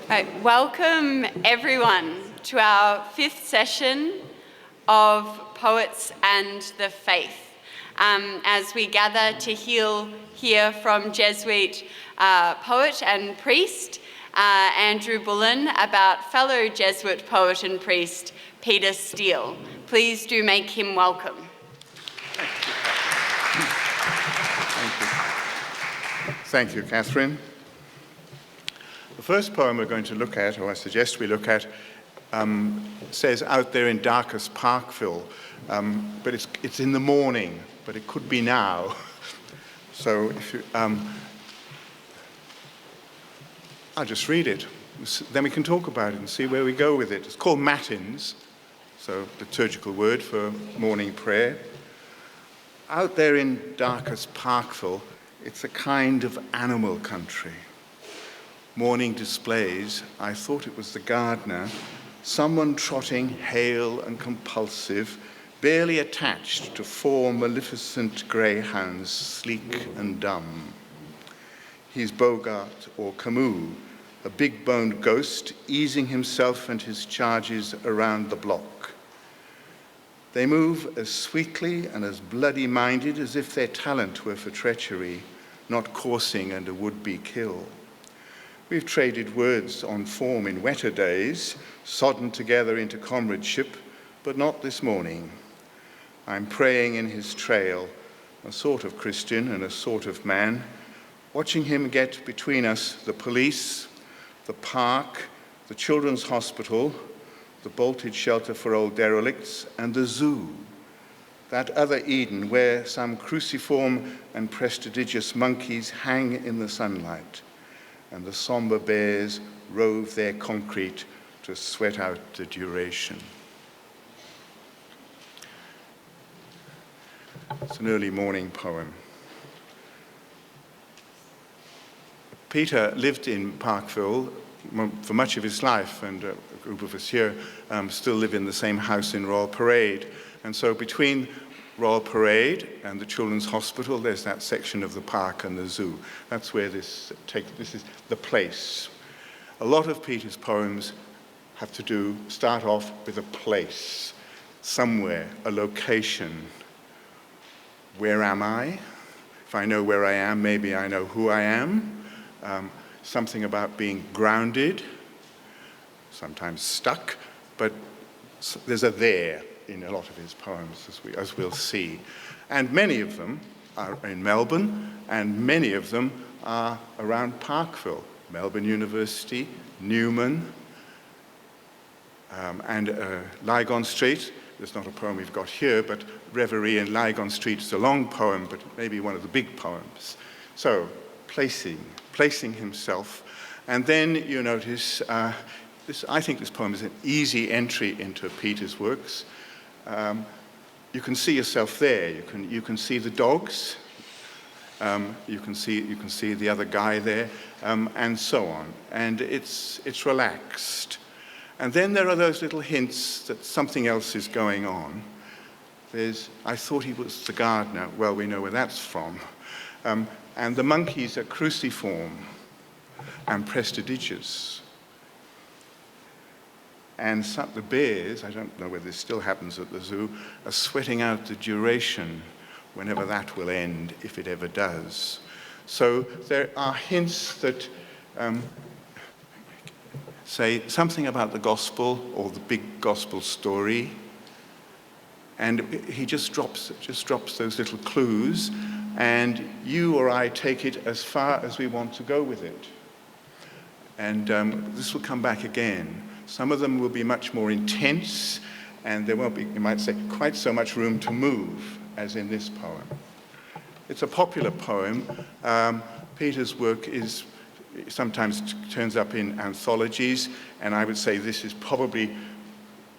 Right, welcome everyone to our fifth session of Poets and the Faith, as we gather to hear from Jesuit poet and priest Andrew Bulleen about fellow Jesuit poet and priest Peter Steele. Please do make him welcome. Thank you, Catherine. The first poem we're going to look at, or I suggest we look at, says "Out there in darkest Parkville," but it's in the morning, but it could be now. So if you, I'll just read it. Then we can talk about it and see where we go with it. It's called Matins, so liturgical word for morning prayer. Out there in darkest Parkville, it's a kind of animal country. Morning displays, I thought it was the gardener, someone trotting hale and compulsive, barely attached to four maleficent greyhounds, sleek and dumb. He's Bogart or Camus, a big-boned ghost, easing himself and his charges around the block. They move as sweetly and as bloody-minded as if their talent were for treachery, not coursing and a would-be kill. We've traded words on form in wetter days, sodden together into comradeship, but not this morning. I'm praying in his trail, a sort of Christian and a sort of man, watching him get between us the police, the park, the children's hospital, the bolted shelter for old derelicts, and the zoo, that other Eden where some cruciform and prestigious monkeys hang in the sunlight, and the somber bears rove their concrete to sweat out the duration. It's an early morning poem. Peter lived in Parkville for much of his life, and a group of us here still live in the same house in Royal Parade. And so between Royal Parade and the Children's Hospital, there's that section of the park and the zoo. That's where this is the place. A lot of Peter's poems have to start off with a place, somewhere, a location. Where am I? If I know where I am, maybe I know who I am. Something about being grounded, sometimes stuck, but there's a there in a lot of his poems, as we'll see. And many of them are in Melbourne, and many of them are around Parkville, Melbourne University, Newman, and Lygon Street. There's not a poem we've got here, but Reverie in Lygon Street is a long poem, but maybe one of the big poems. So, placing himself. And then you notice, I think this poem is an easy entry into Peter's works. You can see yourself there. You can see the dogs. You can see the other guy there, and so on. And it's relaxed. And then there are those little hints that something else is going on. I thought he was the gardener. Well, we know where that's from. And the monkeys are cruciform and prestidigious. And the bears, I don't know whether this still happens at the zoo, are sweating out the duration whenever that will end, if it ever does. So there are hints that say something about the gospel or the big gospel story, and he just drops those little clues, and you or I take it as far as we want to go with it. And this will come back again. Some of them will be much more intense, and there won't be, you might say, quite so much room to move as in this poem. It's a popular poem. Peter's work sometimes turns up in anthologies, and I would say this is probably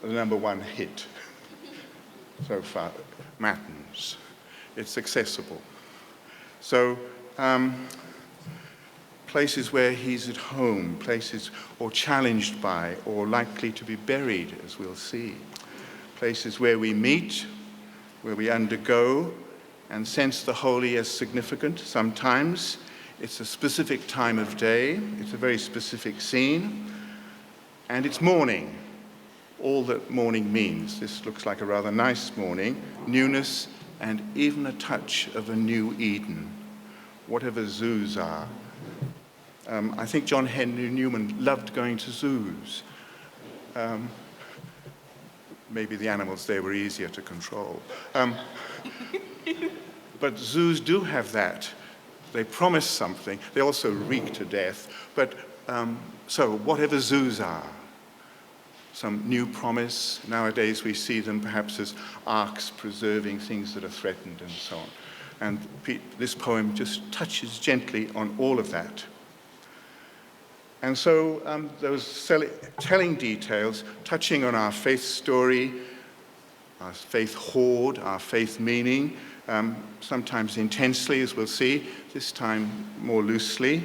the number one hit so far, Matins. It's accessible. So, places where he's at home, places or challenged by or likely to be buried, as we'll see. Places where we meet, where we undergo and sense the holy as significant sometimes. It's a specific time of day, it's a very specific scene, And it's morning, all that morning means. This looks like a rather nice morning, newness, and even a touch of a new Eden, whatever zoos are. I think John Henry Newman loved going to zoos. Maybe the animals there were easier to control. But zoos do have that. They promise something. They also reek to death. But so whatever zoos are, some new promise. Nowadays we see them perhaps as arks preserving things that are threatened and so on. And this poem just touches gently on all of that. And so those telling details, touching on our faith story, our faith hoard, our faith meaning, sometimes intensely, as we'll see, this time more loosely,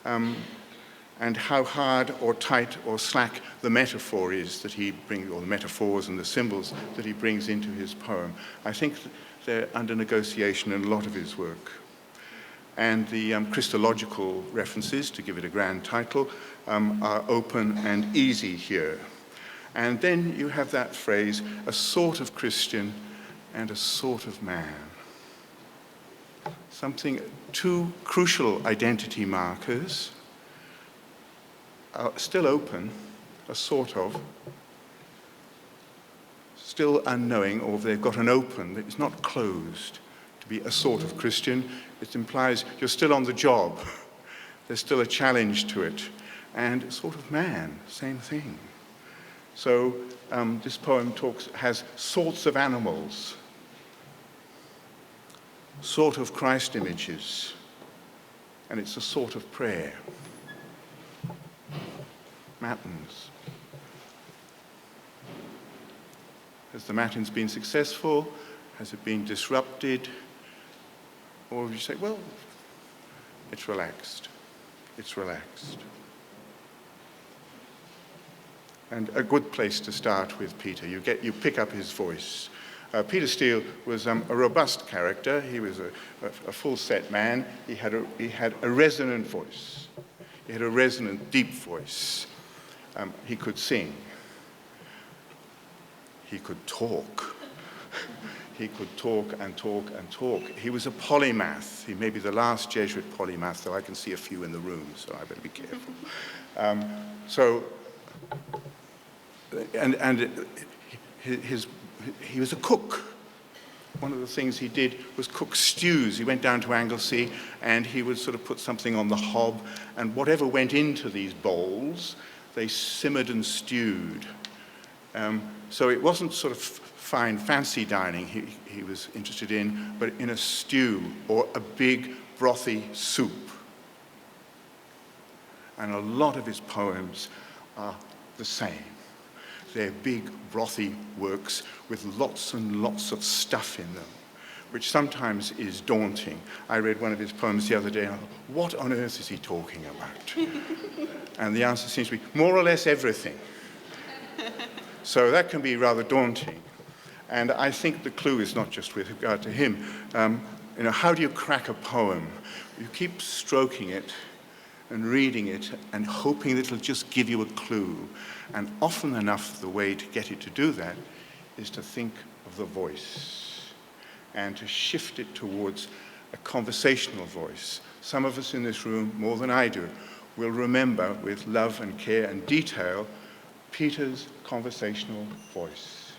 and how hard or tight or slack the metaphor is that he brings, or the metaphors and the symbols that he brings into his poem. I think they're under negotiation in a lot of his work. And the Christological references, to give it a grand title, are open and easy here. And then you have that phrase, a sort of Christian and a sort of man. Two crucial identity markers are still open, a sort of, still unknowing, or they've got an open, it's not closed. To be a sort of Christian, it implies you're still on the job. There's still a challenge to it. And sort of man, same thing. So this poem has sorts of animals, sort of Christ images, and it's a sort of prayer. Matins. Has the Matins been successful? Has it been disrupted? Or you say, well, it's relaxed. It's relaxed. And a good place to start with Peter. You pick up his voice. Peter Steele was a robust character. He was a full-set man. He had a resonant voice. He had a resonant, deep voice. He could sing. He could talk. He could talk and talk and talk. He was a polymath. He may be the last Jesuit polymath, though I can see a few in the room, so I better be careful. He was a cook. One of the things he did was cook stews. He went down to Anglesey and he would sort of put something on the hob, and whatever went into these bowls, they simmered and stewed. So it wasn't sort of fine, fancy dining he was interested in, but in a stew or a big, brothy soup. And a lot of his poems are the same. They're big, brothy works with lots and lots of stuff in them, which sometimes is daunting. I read one of his poems the other day, and I thought, what on earth is he talking about? And the answer seems to be more or less everything. So that can be rather daunting. And I think the clue is not just with regard to him. How do you crack a poem? You keep stroking it and reading it and hoping that it'll just give you a clue. And often enough, the way to get it to do that is to think of the voice and to shift it towards a conversational voice. Some of us in this room, more than I do, will remember with love and care and detail Peter's conversational voice.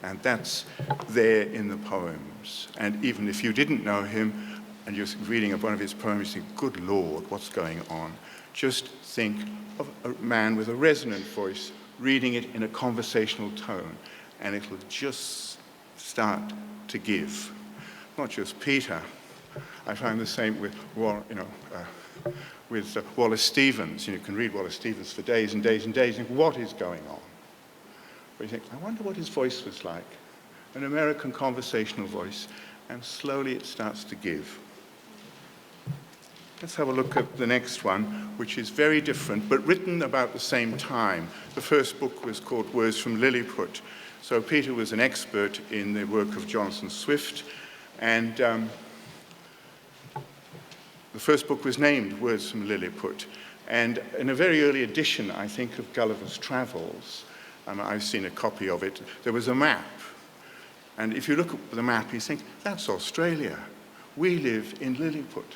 And that's there in the poems. And even if you didn't know him and you're reading one of his poems, you think, good Lord, what's going on? Just think of a man with a resonant voice reading it in a conversational tone, and it'll just start to give. Not just Peter. I find the same with Wallace Stevens. You can read Wallace Stevens for days and days and days and think, what is going on? But you think, I wonder what his voice was like. An American conversational voice, and slowly it starts to give. Let's have a look at the next one, which is very different, but written about the same time. The first book was called Words from Lilliput. So Peter was an expert in the work of Jonathan Swift, and the first book was named Words from Lilliput. And in a very early edition, I think, of Gulliver's Travels, I've seen a copy of it, there was a map. And if you look at the map, you think, that's Australia. We live in Lilliput.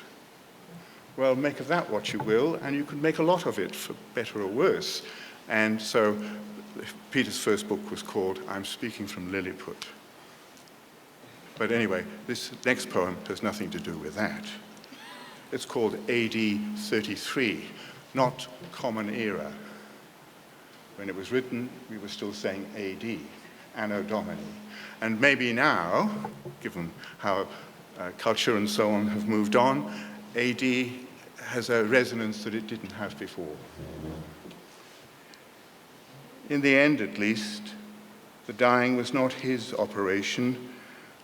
Well, make of that what you will, and you can make a lot of it, for better or worse. And so Peter's first book was called I'm Speaking from Lilliput. But anyway, this next poem has nothing to do with that. It's called AD 33, not Common Era. When it was written, we were still saying AD, Anno Domini. And maybe now, given how culture and so on have moved on, AD has a resonance that it didn't have before. In the end, at least, the dying was not his operation,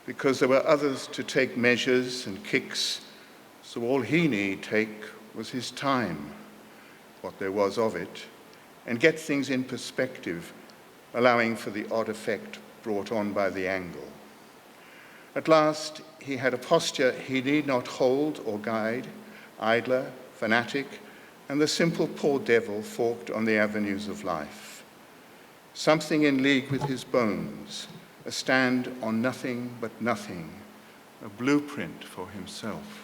because there were others to take measures and kicks, so all he need take was his time, what there was of it, and get things in perspective, allowing for the odd effect brought on by the angle. At last, he had a posture he need not hold or guide, idler, fanatic, and the simple poor devil forked on the avenues of life. Something in league with his bones, a stand on nothing but nothing, a blueprint for himself.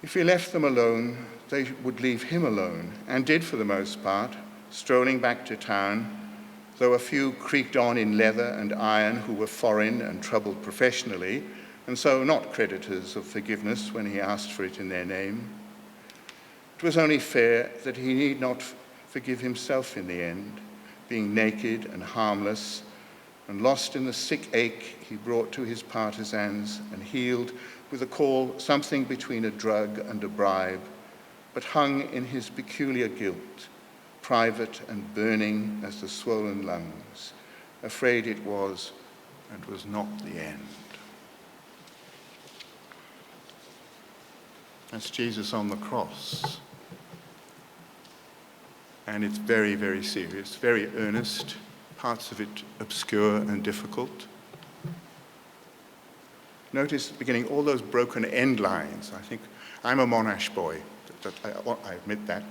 If he left them alone, they would leave him alone, and did for the most part, strolling back to town, though a few creaked on in leather and iron who were foreign and troubled professionally, and so not creditors of forgiveness when he asked for it in their name. It was only fair that he need not forgive himself in the end, being naked and harmless, and lost in the sick ache he brought to his partisans and healed with a call something between a drug and a bribe, but hung in his peculiar guilt, private and burning as the swollen lungs, afraid it was and was not the end. That's Jesus on the cross. And it's very, very serious, very earnest, parts of it obscure and difficult. Notice at the beginning all those broken end lines. I think I'm a Monash boy, I admit that.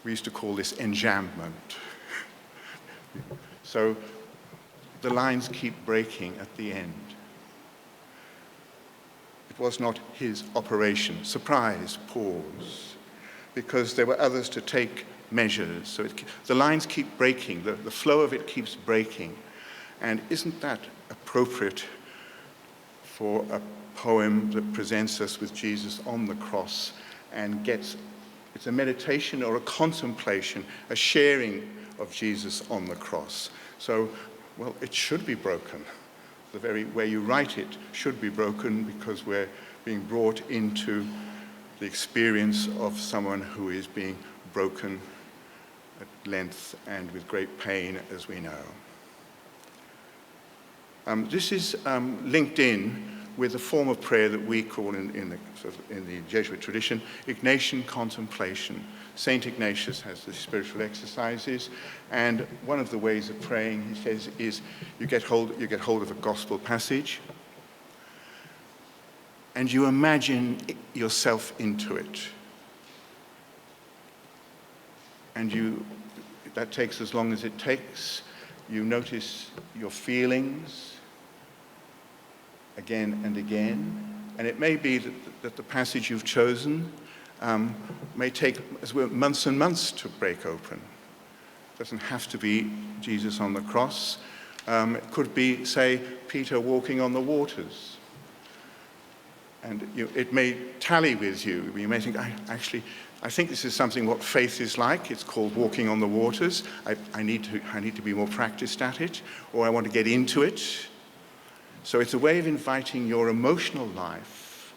We used to call this enjambment. So the lines keep breaking at the end. It was not his operation. Surprise, pause, because there were others to take measures. So the lines keep breaking, the flow of it keeps breaking. And isn't that appropriate for a poem that presents us with Jesus on the cross and it's a meditation or a contemplation, a sharing of Jesus on the cross. So, well, it should be broken. The very way you write it should be broken because we're being brought into the experience of someone who is being broken at length and with great pain, as we know. This is linked in with a form of prayer that we call in the Jesuit tradition, Ignatian contemplation. St. Ignatius has the spiritual exercises, and one of the ways of praying, he says, is you get hold of a gospel passage, and you imagine yourself into it. And that takes as long as it takes. You notice your feelings again and again. And it may be that the passage you've chosen may take months and months to break open. It doesn't have to be Jesus on the cross. It could be, say, Peter walking on the waters. And it may tally with you. You may think, I think this is something what faith is like. It's called walking on the waters. I need to be more practiced at it, or I want to get into it. So it's a way of inviting your emotional life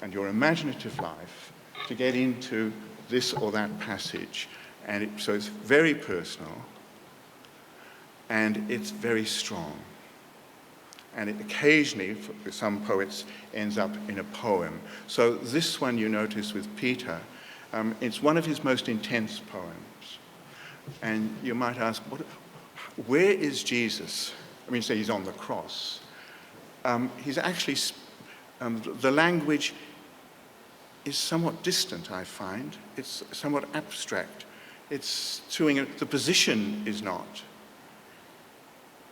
and your imaginative life to get into this or that passage. And so it's very personal, and it's very strong. And it occasionally, for some poets, ends up in a poem. So this one you notice with Peter, it's one of his most intense poems. And you might ask, where is Jesus? I mean, say he's on the cross. He's actually, the language is somewhat distant, I find. It's somewhat abstract. It's doing the position is not.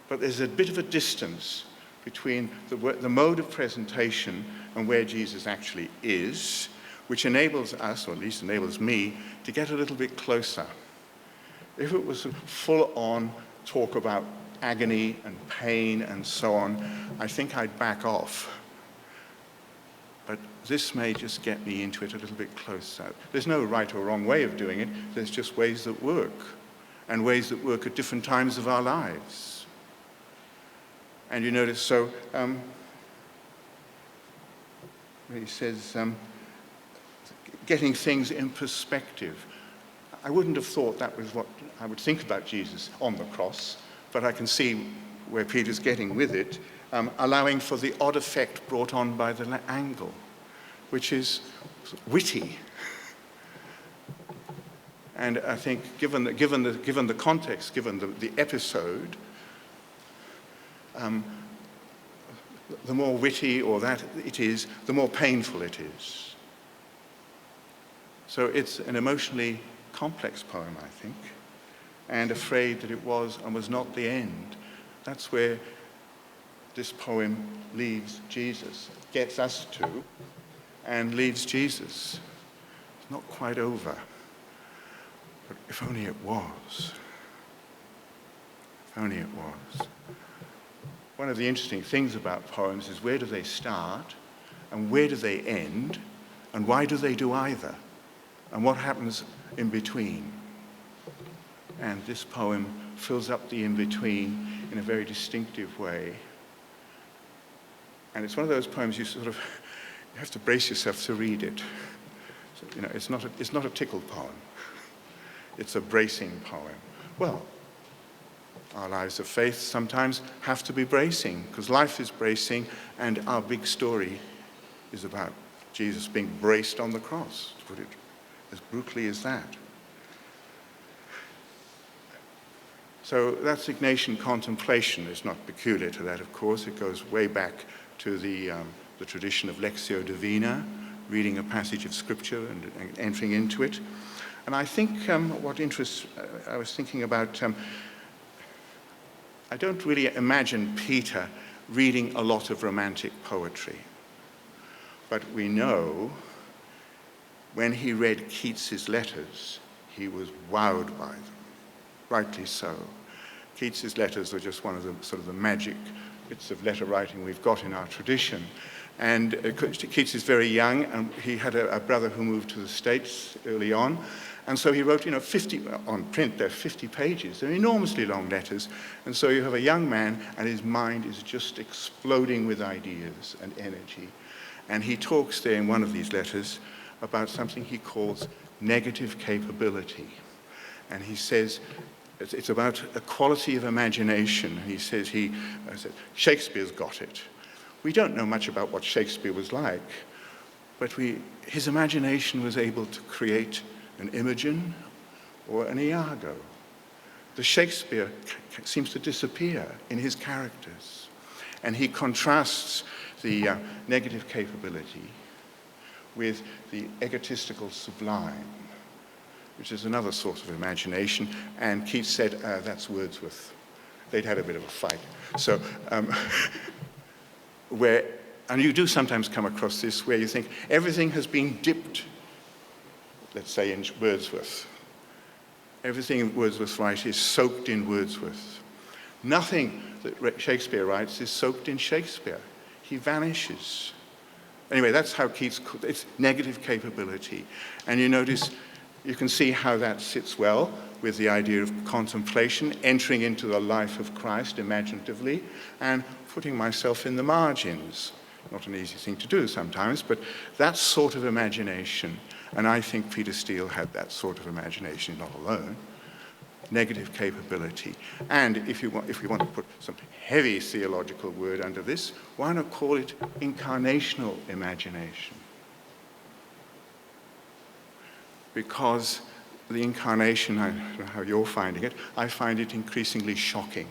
But there's a bit of a distance between the mode of presentation and where Jesus actually is, which enables us, or at least enables me, to get a little bit closer. If it was a full-on talk about agony and pain and so on, I think I'd back off. But this may just get me into it a little bit closer. There's no right or wrong way of doing it. There's just ways that work, and ways that work at different times of our lives. And you notice, so he says, getting things in perspective. I wouldn't have thought that was what I would think about Jesus on the cross, but I can see where Peter's getting with it, allowing for the odd effect brought on by the angle, which is witty. And I think given the context, given the episode, the more witty or that it is, the more painful it is. So it's an emotionally complex poem, I think, and afraid that it was and was not the end. That's where this poem leaves Jesus, gets us to, and leaves Jesus. It's not quite over, but if only it was. If only it was. One of the interesting things about poems is where do they start, and where do they end, and why do they do either, and what happens in between. And this poem fills up the in-between in a very distinctive way. And it's one of those poems you have to brace yourself to read it. So, it's not a tickled poem. It's a bracing poem. Well, our lives of faith sometimes have to be bracing, because life is bracing, and our big story is about Jesus being braced on the cross, to put it as brutally as that. So that's Ignatian contemplation. Is not peculiar to that, of course. It goes way back to the tradition of Lectio Divina, reading a passage of Scripture and entering into it. And I think what interests, I was thinking about, I don't really imagine Peter reading a lot of romantic poetry. But we know when he read Keats's letters, he was wowed by them, rightly so. Keats's letters are just one of the magic bits of letter writing we've got in our tradition. And Keats is very young, and he had a brother who moved to the States early on. And so he wrote, 50, on print, they're 50 pages. They're enormously long letters. And so you have a young man, and his mind is just exploding with ideas and energy. And he talks there in one of these letters about something he calls negative capability. And he says, it's about a quality of imagination. He says, Shakespeare's got it. We don't know much about what Shakespeare was like, but his imagination was able to create an Imogen or an Iago. The Shakespeare seems to disappear in his characters. And he contrasts the negative capability with the egotistical sublime, which is another sort of imagination. And Keats said, that's Wordsworth. They'd had a bit of a fight. So, and you do sometimes come across this where you think everything has been dipped, let's say in Wordsworth. Everything Wordsworth writes is soaked in Wordsworth. Nothing that Shakespeare writes is soaked in Shakespeare. He vanishes. Anyway, that's how Keats, it's negative capability. And you notice, you can see how that sits well with the idea of contemplation, entering into the life of Christ imaginatively, and putting myself in the margins. Not an easy thing to do sometimes, but that sort of imagination. And I think Peter Steele had that sort of imagination, not alone. Negative capability. And if we want to put some heavy theological word under this, why not call it incarnational imagination? Because the incarnation, I don't know how you're finding it, I find it increasingly shocking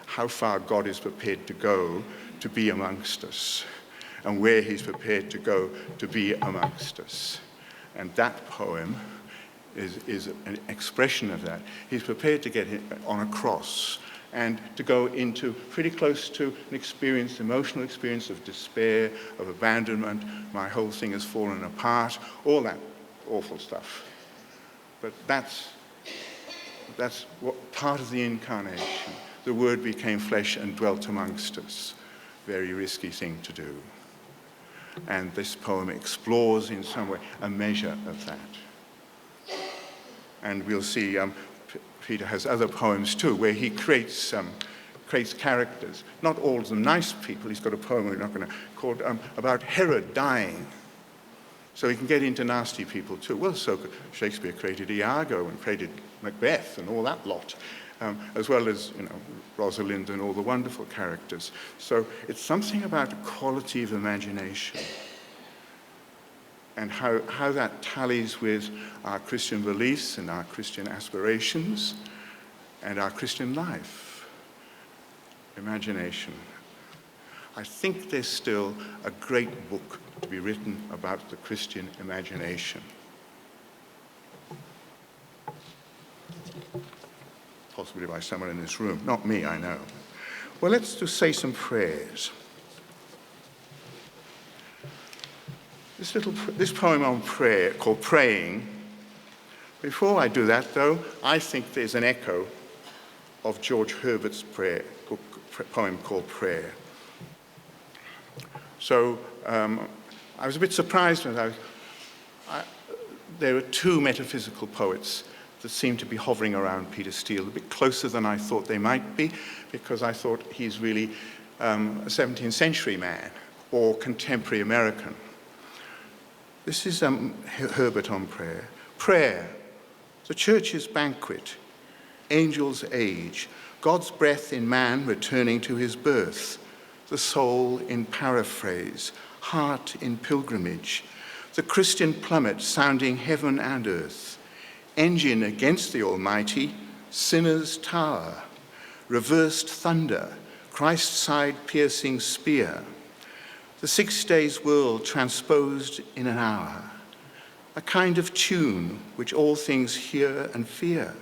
how far God is prepared to go to be amongst us. and where he's prepared to go to be amongst us. And that poem is an expression of that. He's prepared to get on a cross and to go into pretty close to an experience, emotional experience of despair, of abandonment. My whole thing has fallen apart, all that awful stuff. But that's what part of the incarnation. The Word became flesh and dwelt amongst us. Very risky thing to do. And this poem explores in some way a measure of that. And we'll see Peter has other poems too, where he creates characters. Not all of them nice people. He's got a poem we're not going to called about Herod dying. So he can get into nasty people too. Well, so Shakespeare created Iago and created Macbeth and all that lot, as well as Rosalind and all the wonderful characters. So it's something about the quality of imagination and how that tallies with our Christian beliefs and our Christian aspirations and our Christian life. Imagination. I think there's still a great book to be written about the Christian imagination. Possibly by someone in this room. Not me, I know. Well, let's just say some prayers. This poem on prayer, called Praying. Before I do that, though, I think there's an echo of George Herbert's poem called Prayer. So I was a bit surprised when there were two metaphysical poets that seem to be hovering around Peter Steele, a bit closer than I thought they might be, because I thought he's really a 17th century man or contemporary American. This is Herbert on prayer. Prayer, the church's banquet, angels' age, God's breath in man returning to his birth, the soul in paraphrase, heart in pilgrimage, the Christian plummet sounding heaven and earth, engine against the Almighty, sinner's tower, reversed thunder, Christ's side-piercing spear, the 6 days' world transposed in an hour, a kind of tune which all things hear and fear,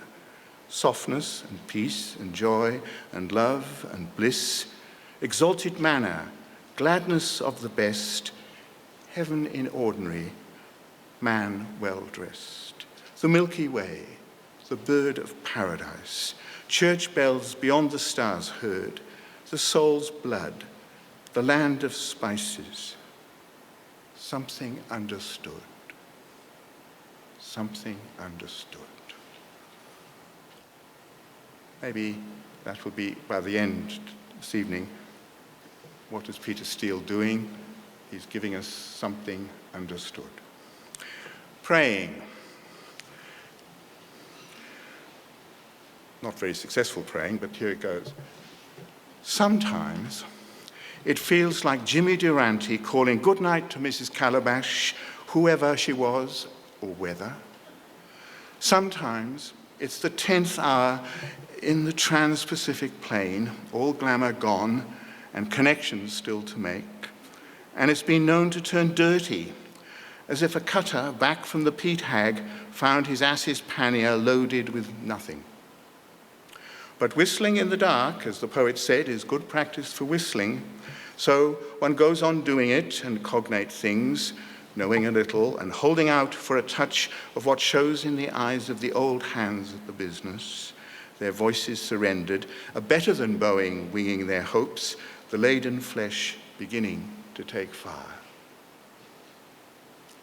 softness and peace and joy and love and bliss, exalted manner, gladness of the best, heaven in ordinary, man well-dressed. The Milky Way, the bird of paradise, church bells beyond the stars heard, the soul's blood, the land of spices, something understood. Something understood. Maybe that will be by the end this evening. What is Peter Steele doing? He's giving us something understood. Praying. Not very successful praying, but here it goes. Sometimes it feels like Jimmy Durante calling good night to Mrs. Calabash, whoever she was or whether. Sometimes it's the 10th hour in the trans-Pacific plane, all glamour gone and connections still to make. And it's been known to turn dirty, as if a cutter back from the peat hag found his ass's pannier loaded with nothing. But whistling in the dark, as the poet said, is good practice for whistling. So one goes on doing it and cognate things, knowing a little and holding out for a touch of what shows in the eyes of the old hands at the business, their voices surrendered, a better than bowing, winging their hopes, the laden flesh beginning to take fire.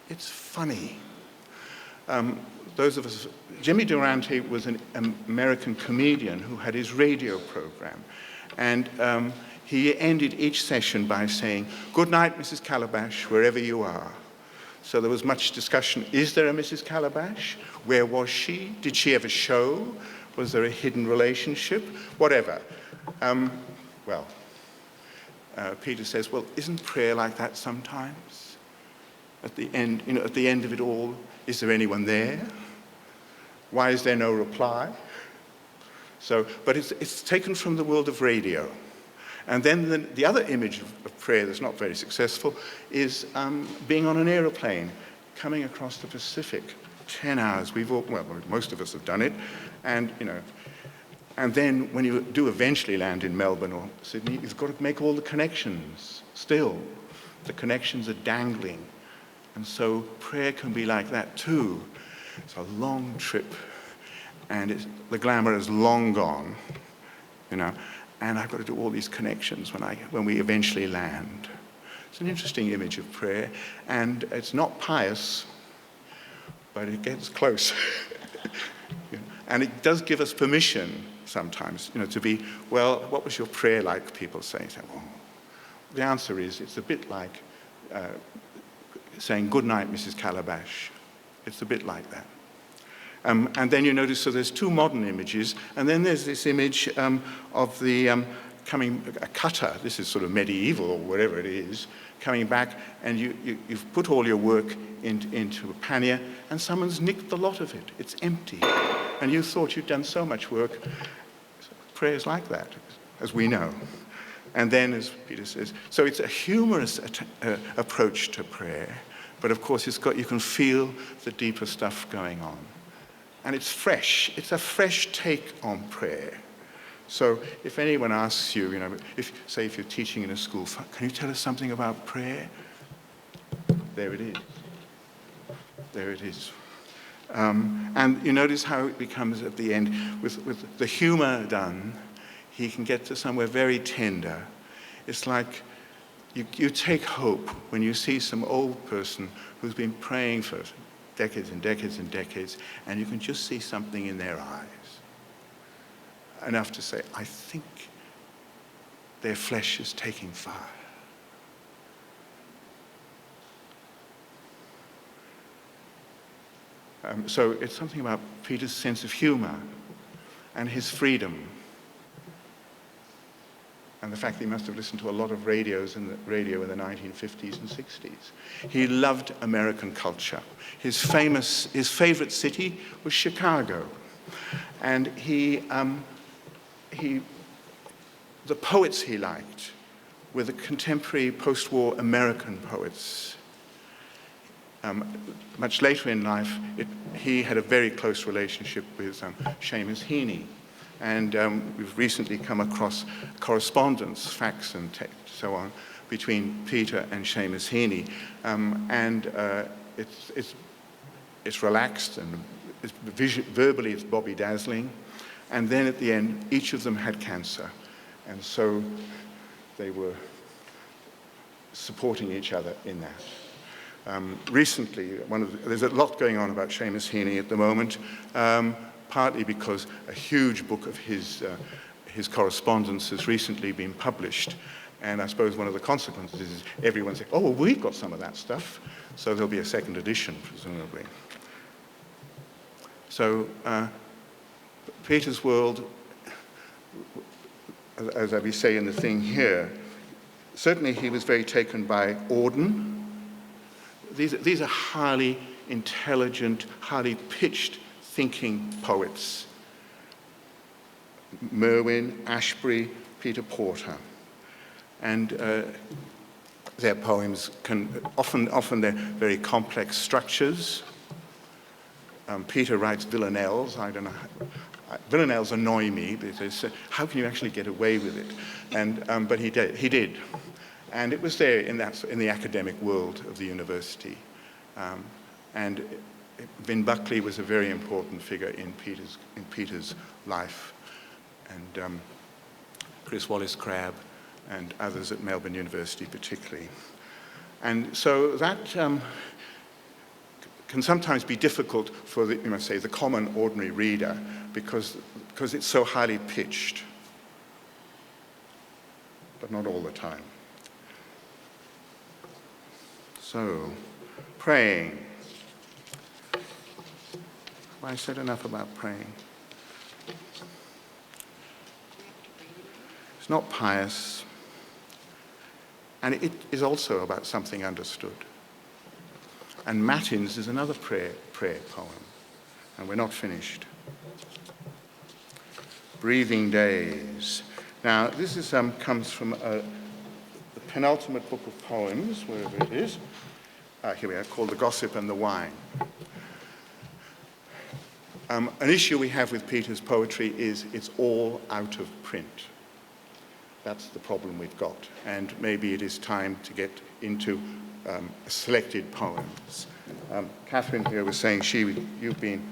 It's funny. Those of us, Jimmy Durante was an American comedian who had his radio program, and he ended each session by saying, "Good night, Mrs. Calabash, wherever you are." So there was much discussion. Is there a Mrs. Calabash? Where was she? Did she have a show? Was there a hidden relationship? Whatever. Peter says, well, isn't prayer like that sometimes? At the end, at the end of it all, is there anyone there? Why is there no reply? So, but it's taken from the world of radio. And then the other image of prayer that's not very successful is being on an aeroplane, coming across the Pacific, 10 hours. Most of us have done it. And, and then when you do eventually land in Melbourne or Sydney, you've got to make all the connections still. The connections are dangling. And so prayer can be like that too. It's a long trip, and the glamour is long gone, and I've got to do all these connections when we eventually land. It's an interesting image of prayer, and it's not pious, but it gets close. And it does give us permission sometimes, to be, well, what was your prayer like, people say. Well, the answer is, it's a bit like saying, good night, Mrs. Calabash. It's a bit like that. And then you notice, so there's two modern images, and then there's this image of the a cutter, this is sort of medieval or whatever it is, coming back, and you've put all your work into a pannier, and someone's nicked the lot of it. It's empty. And you thought you'd done so much work. Prayer's like that, as we know. And then, as Peter says, so it's a humorous approach to prayer, but of course you can feel the deeper stuff going on. And it's fresh. It's a fresh take on prayer. So if anyone asks you, if you're teaching in a school, can you tell us something about prayer? There it is. There it is. And you notice how it becomes at the end, with the humor done, he can get to somewhere very tender. It's like you take hope when you see some old person who's been praying for decades and decades and decades, and you can just see something in their eyes. Enough to say, I think their flesh is taking fire. So it's something about Peter's sense of humor and his freedom, and the fact that he must have listened to a lot of radio in the 1950s and 60s. He loved American culture. His favorite city was Chicago. And the poets he liked were the contemporary post-war American poets. Much later in life, he had a very close relationship with Seamus Heaney. And we've recently come across correspondence, fax and text, so on, between Peter and Seamus Heaney. It's relaxed, and verbally it's Bobby Dazzling. And then at the end, each of them had cancer. And so they were supporting each other in that. Recently, there's a lot going on about Seamus Heaney at the moment, partly because a huge book of his correspondence has recently been published. And I suppose one of the consequences is everyone saying, oh, well, we've got some of that stuff. So there'll be a second edition, presumably. So Peter's world, as we say in the thing here, certainly he was very taken by Auden. These are highly intelligent, highly pitched thinking poets. Merwin, Ashbery, Peter Porter. And their poems can often they're very complex structures. Peter writes villanelles. I don't know. Villanelles annoy me because how can you actually get away with it? But he did. And it was there in the academic world of the university. And Vin Buckley was a very important figure in Peter's life. And Chris Wallace-Crabb and others at Melbourne University particularly. And so that can sometimes be difficult for the common ordinary reader because it's so highly pitched, but not all the time. So, praying. Have I said enough about praying? It's not pious, and it is also about something understood. And Matins is another prayer poem, and we're not finished. Breathing days. Now, this is, comes from the penultimate book of poems, wherever it is. Here we are, called The Gossip and the Wine. An issue we have with Peter's poetry is it's all out of print. That's the problem we've got. And maybe it is time to get into selected poems. Catherine here was saying you've been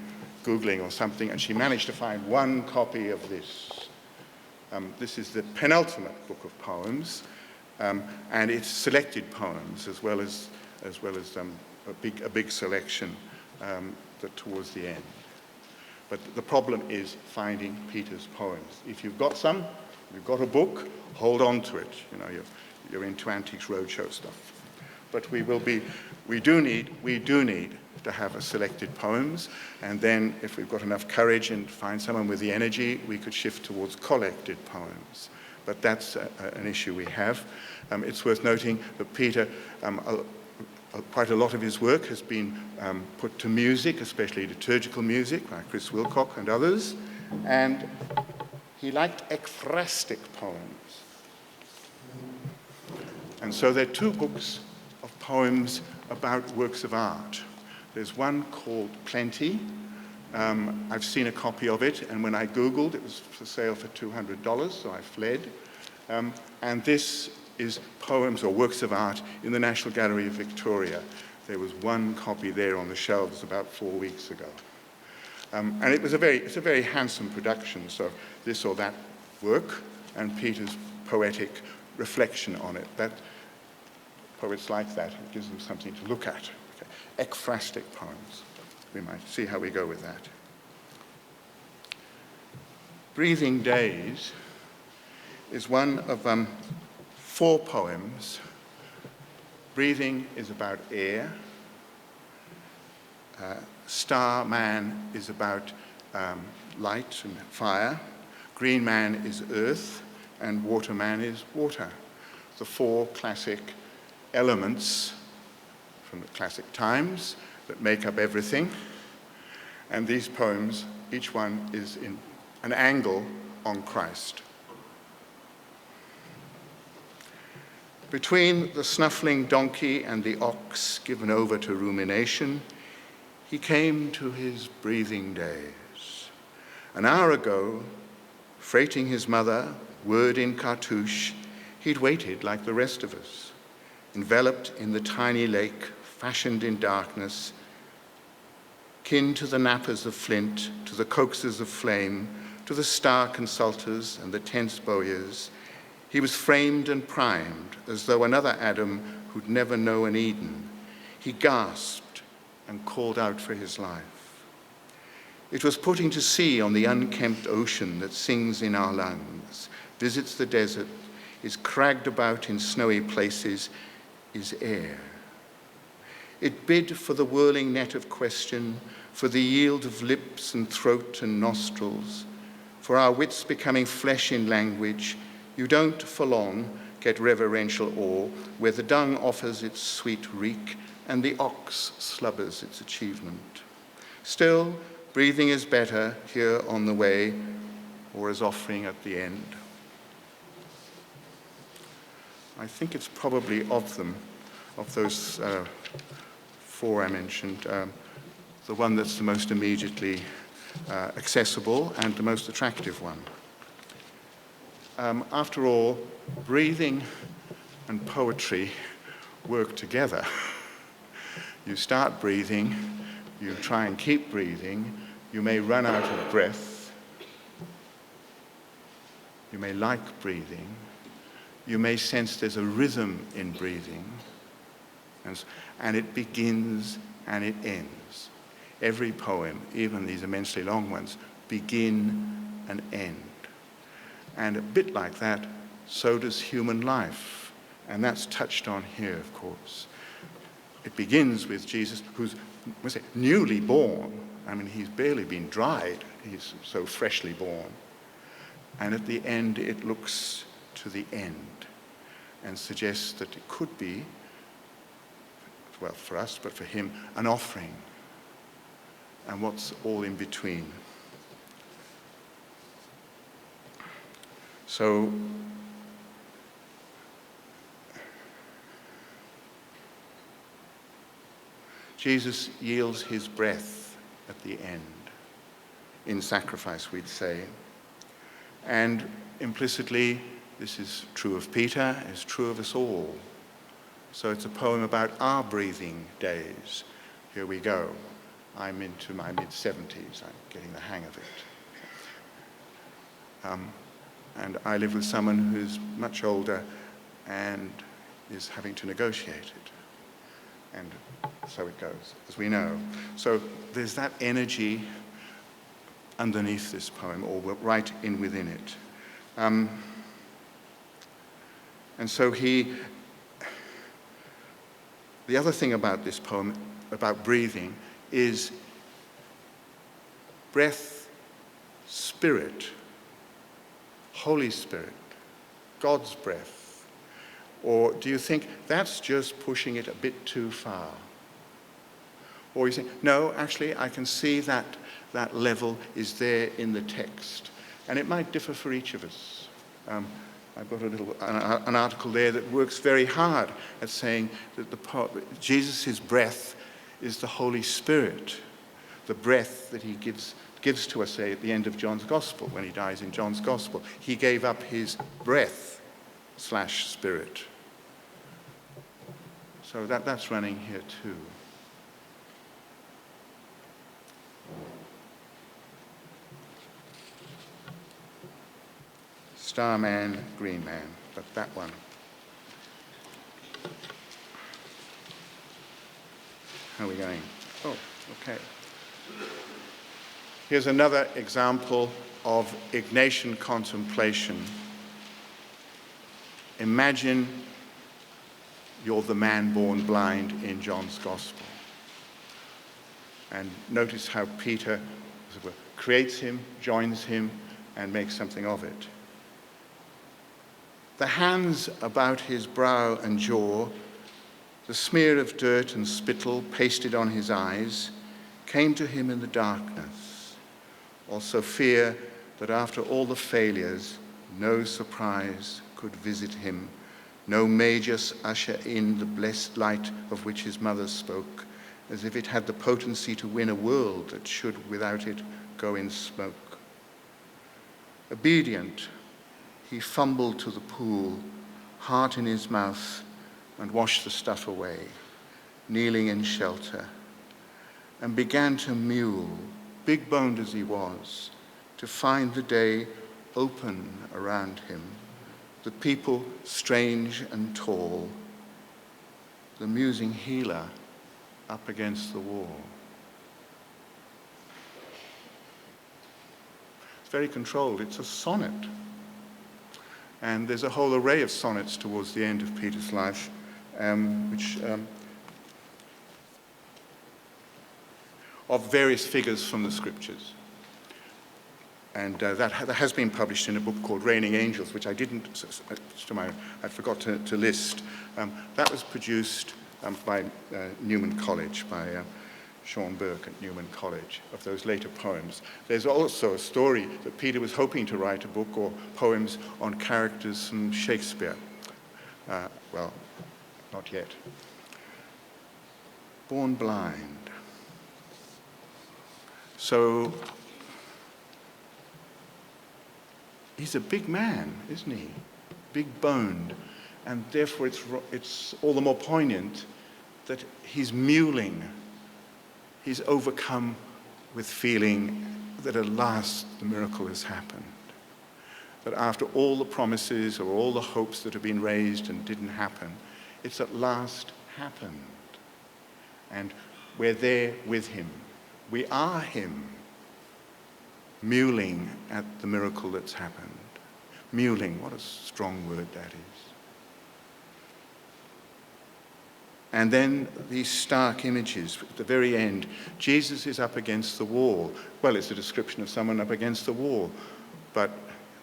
Googling or something, and she managed to find one copy of this. This is the penultimate book of poems, and it's selected poems as well as a big selection towards the end. But the problem is finding Peter's poems. If you've got some, you've got a book, hold on to it. You know, you're into Antiques Roadshow stuff. But we do need to have a selected poems, and then if we've got enough courage and find someone with the energy, we could shift towards collected poems. But that's an issue we have. It's worth noting that Peter, quite a lot of his work has been put to music, especially liturgical music, like Chris Wilcock and others, and he liked ekphrastic poems. And so there are two books of poems about works of art. There's one called Plenty. I've seen a copy of it, and when I Googled, it was for sale for $200, so I fled. And this is poems or works of art in the National Gallery of Victoria. There was one copy there on the shelves about 4 weeks ago. And it's a very handsome production, so this or that work, and Peter's poetic reflection on it. That poets like that, it gives them something to look at. Okay. Ekphrastic poems. We might see how we go with that. Breathing Days is one of 4 poems. Breathing is about air. Star Man is about light and fire. Green Man is earth, and Water Man is water. The 4 classic elements from the classic times that make up everything. And these poems, each one is in an angle on Christ. Between the snuffling donkey and the ox given over to rumination, he came to his breathing days. An hour ago, freighting his mother, word in cartouche, he'd waited like the rest of us, enveloped in the tiny lake, fashioned in darkness, kin to the nappers of flint, to the coaxers of flame, to the star consulters and the tense bowyers. He was framed and primed as though another Adam who'd never known an Eden. He gasped and called out for his life. It was putting to sea on the unkempt ocean that sings in our lungs, visits the desert, is cragged about in snowy places, is air. It bid for the whirling net of question, for the yield of lips and throat and nostrils, for our wits becoming flesh in language. You don't, for long, get reverential awe, where the dung offers its sweet reek and the ox slubbers its achievement. Still, breathing is better here on the way, or as offering at the end. I think it's probably of those 4 I mentioned, the one that's the most immediately accessible and the most attractive one. After all, breathing and poetry work together. You start breathing, you try and keep breathing, you may run out of breath, you may like breathing, you may sense there's a rhythm in breathing, and it begins and it ends. Every poem, even these immensely long ones, begin and end. And a bit like that, so does human life. And that's touched on here, of course. It begins with Jesus, who's newly born. I mean, he's barely been dried. He's so freshly born. And at the end, it looks to the end and suggests that it could be, well, for us, but for him, an offering. And what's all in between. So Jesus yields his breath at the end, in sacrifice, we'd say. And implicitly, this is true of Peter, it's true of us all. So it's a poem about our breathing days. Here we go. I'm into my mid-70s. I'm getting the hang of it. And I live with someone who's much older and is having to negotiate it. And so it goes, as we know. So there's that energy underneath this poem, or right in within it. And so the other thing about this poem, about breathing, is breath, spirit, Holy Spirit, God's breath. Or do you think that's just pushing it a bit too far? Or you think, no, actually, I can see that level is there in the text. And it might differ for each of us. I've got an article there that works very hard at saying that Jesus' breath is the Holy Spirit, the breath that he gives to us, say, at the end of John's Gospel, when he dies in John's Gospel. He gave up his breath / spirit. So that's running here too. Starman, Green Man, but that one. How are we going? Oh, okay. Here's another example of Ignatian contemplation. Imagine you're the man born blind in John's Gospel. And notice how Peter creates him, joins him, and makes something of it. The hands about his brow and jaw, the smear of dirt and spittle pasted on his eyes, came to him in the darkness. Also fear that after all the failures, no surprise could visit him, no magus usher in the blessed light of which his mother spoke, as if it had the potency to win a world that should without it go in smoke. Obedient, he fumbled to the pool, heart in his mouth, and washed the stuff away, kneeling in shelter, and began to mule, big-boned as he was, to find the day open around him, the people strange and tall, the musing healer up against the wall. It's very controlled. It's a sonnet. And there's a whole array of sonnets towards the end of Peter's life, which of various figures from the scriptures. And that has been published in a book called Reigning Angels, which I didn't, I forgot to list. That was produced by Newman College, by Sean Burke at Newman College, of those later poems. There's also a story that Peter was hoping to write a book or poems on characters from Shakespeare. Well, not yet. Born blind. So he's a big man, isn't he? Big-boned. And therefore it's all the more poignant that he's muling. He's overcome with feeling that at last the miracle has happened. That after all the promises or all the hopes that have been raised and didn't happen, it's at last happened. And we're there with him. We are him, muling at the miracle that's happened. Muling, what a strong word that is. And then these stark images at the very end. Jesus is up against the wall. Well, it's a description of someone up against the wall, but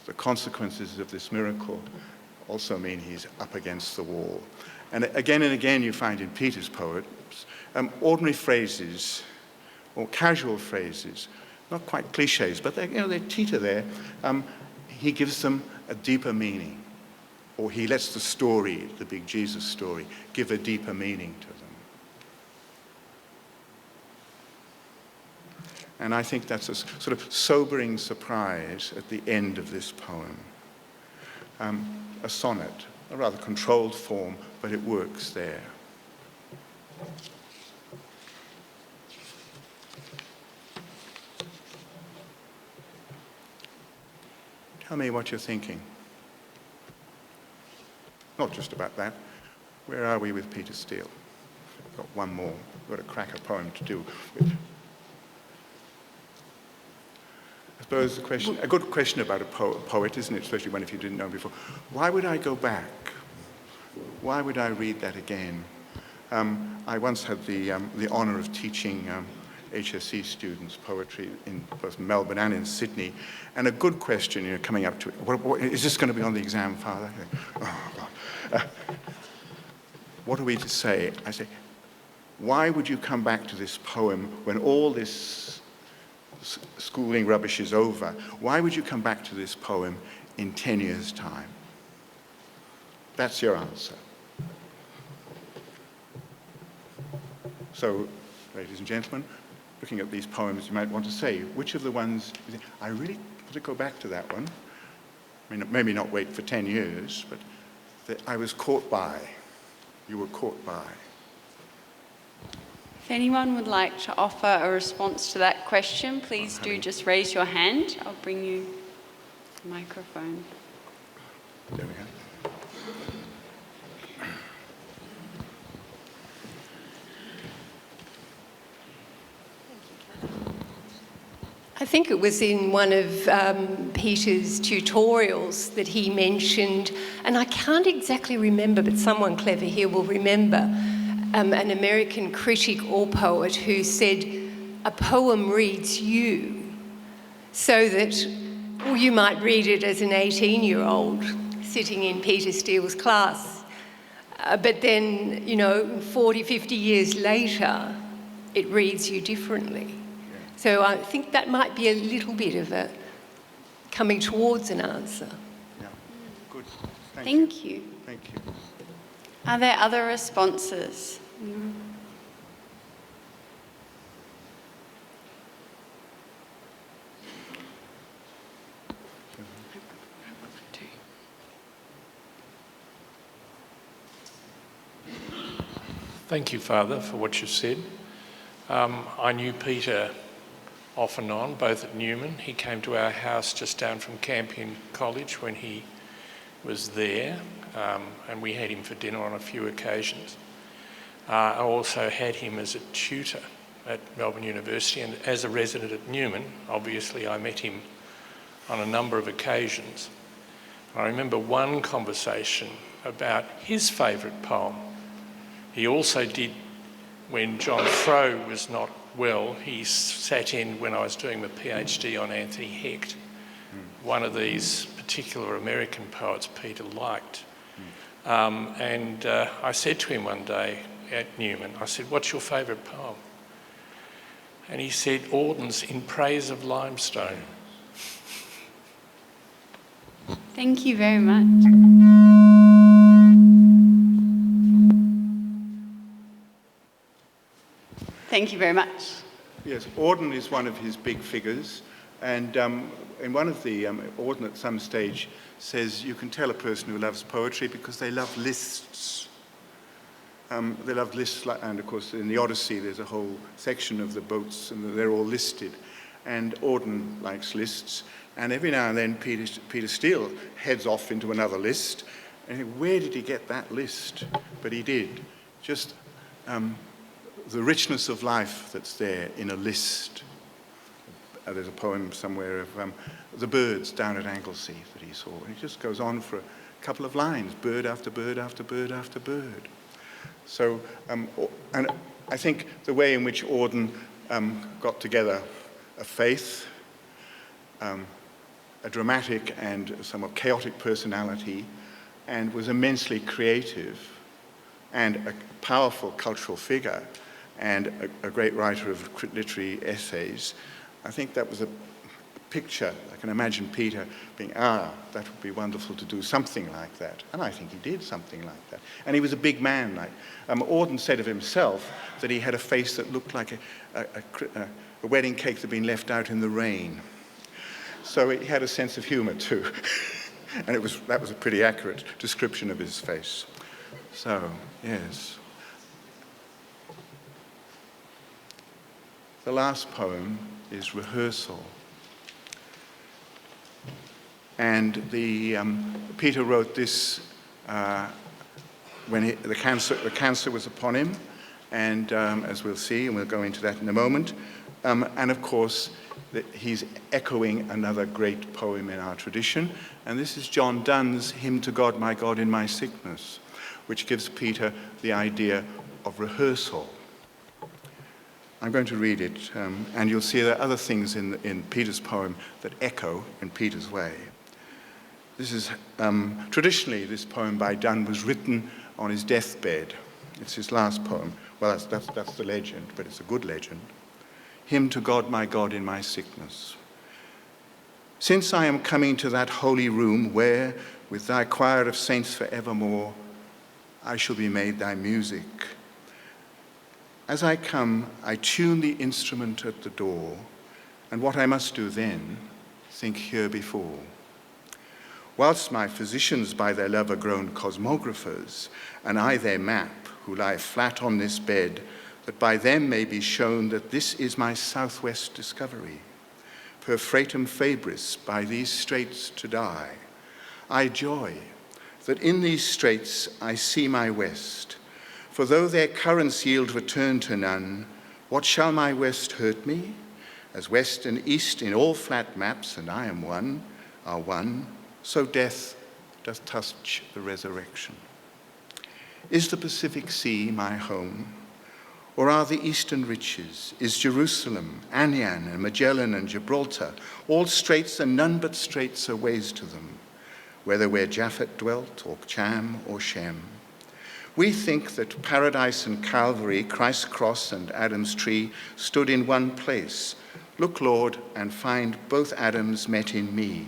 the consequences of this miracle also mean he's up against the wall. And again you find in Peter's poems ordinary phrases or casual phrases, not quite cliches, but they teeter there. He gives them a deeper meaning, or he lets the story, the big Jesus story, give a deeper meaning to them. And I think that's a sort of sobering surprise at the end of this poem. A sonnet, a rather controlled form, but it works there. Tell me what you're thinking. Not just about that. Where are we with Peter Steele? We've got one more. We've got a cracker poem to do with. I suppose a good question about a poet, isn't it, especially one if you didn't know before, why would I go back? Why would I read that again? I once had the honour of teaching HSC students poetry in both Melbourne and in Sydney, and a good question, coming up to it, what, is this going to be on the exam, Father? Oh, God. What are we to say? I say, why would you come back to this poem when all this schooling rubbish is over? Why would you come back to this poem in 10 years' time? That's your answer. So, ladies and gentlemen, looking at these poems, you might want to say, which of the ones, you think, I really want to go back to that one. I mean, maybe not wait for 10 years, but that I was caught by, you were caught by. If anyone would like to offer a response to that question, please do just raise your hand. I'll bring you the microphone. There we go. I think it was in one of Peter's tutorials that he mentioned, and I can't exactly remember, but someone clever here will remember, an American critic or poet who said, a poem reads you, so that you might read it as an 18-year-old sitting in Peter Steele's class, but then, 40, 50 years later, it reads you differently. So I think that might be a little bit of a coming towards an answer. Yeah, good. Thank you. Thank you. Are there other responses? Thank you, Father, for what you said. I knew Peter off and on, both at Newman. He came to our house just down from Campion College when he was there, and we had him for dinner on a few occasions. I also had him as a tutor at Melbourne University, and as a resident at Newman, obviously I met him on a number of occasions. I remember one conversation about his favourite poem. He also did, when John Froh was not well, he sat in when I was doing my PhD on Anthony Hecht, one of these particular American poets Peter liked. And I said to him one day at Newman, I said, what's your favourite poem? And he said, Auden's In Praise of Limestone. Thank you very much. Thank you very much. Yes, Auden is one of his big figures, and in one of the, Auden at some stage says you can tell a person who loves poetry because they love lists. They love lists, and of course in the Odyssey there's a whole section of the boats and they're all listed, and Auden likes lists, and every now and then Peter Steele heads off into another list, and you think, where did he get that list? But he did. Just the richness of life that's there in a list. There's a poem somewhere of the birds down at Anglesey that he saw. And it just goes on for a couple of lines, bird after bird after bird after bird. So, and I think the way in which Auden got together a faith, a dramatic and somewhat chaotic personality, and was immensely creative and a powerful cultural figure, and a great writer of literary essays, I think that was a picture. I can imagine Peter being, that would be wonderful to do something like that. And I think he did something like that. And he was a big man. Auden said of himself that he had a face that looked like a wedding cake that had been left out in the rain. So he had a sense of humor too. And that was a pretty accurate description of his face. So, yes. The last poem is Rehearsal. And Peter wrote this when the cancer was upon him, and as we'll see, and we'll go into that in a moment. And of course, he's echoing another great poem in our tradition, and this is John Donne's Hymn to God, My God, in My Sickness, which gives Peter the idea of rehearsal. I'm going to read it, and you'll see there are other things in Peter's poem that echo in Peter's way. This is, traditionally, this poem by Donne was written on his deathbed. It's his last poem. Well, that's the legend, but it's a good legend. Hymn to God, my God, in my sickness. Since I am coming to that holy room where, with thy choir of saints forevermore, I shall be made thy music. As I come, I tune the instrument at the door, and what I must do then, think here before. Whilst my physicians by their love are grown cosmographers, and I their map, who lie flat on this bed, that by them may be shown that this is my southwest discovery, per fratum fabris, by these straits to die. I joy that in these straits I see my west, for though their currents yield return to none, what shall my west hurt me? As west and east in all flat maps, and I am one, are one, so death doth touch the resurrection. Is the Pacific Sea my home? Or are the eastern riches? Is Jerusalem, Anian and Magellan and Gibraltar, all straits and none but straits are ways to them, whether where Japhet dwelt, or Cham, or Shem? We think that Paradise and Calvary, Christ's cross and Adam's tree, stood in one place. Look, Lord, and find both Adams met in me.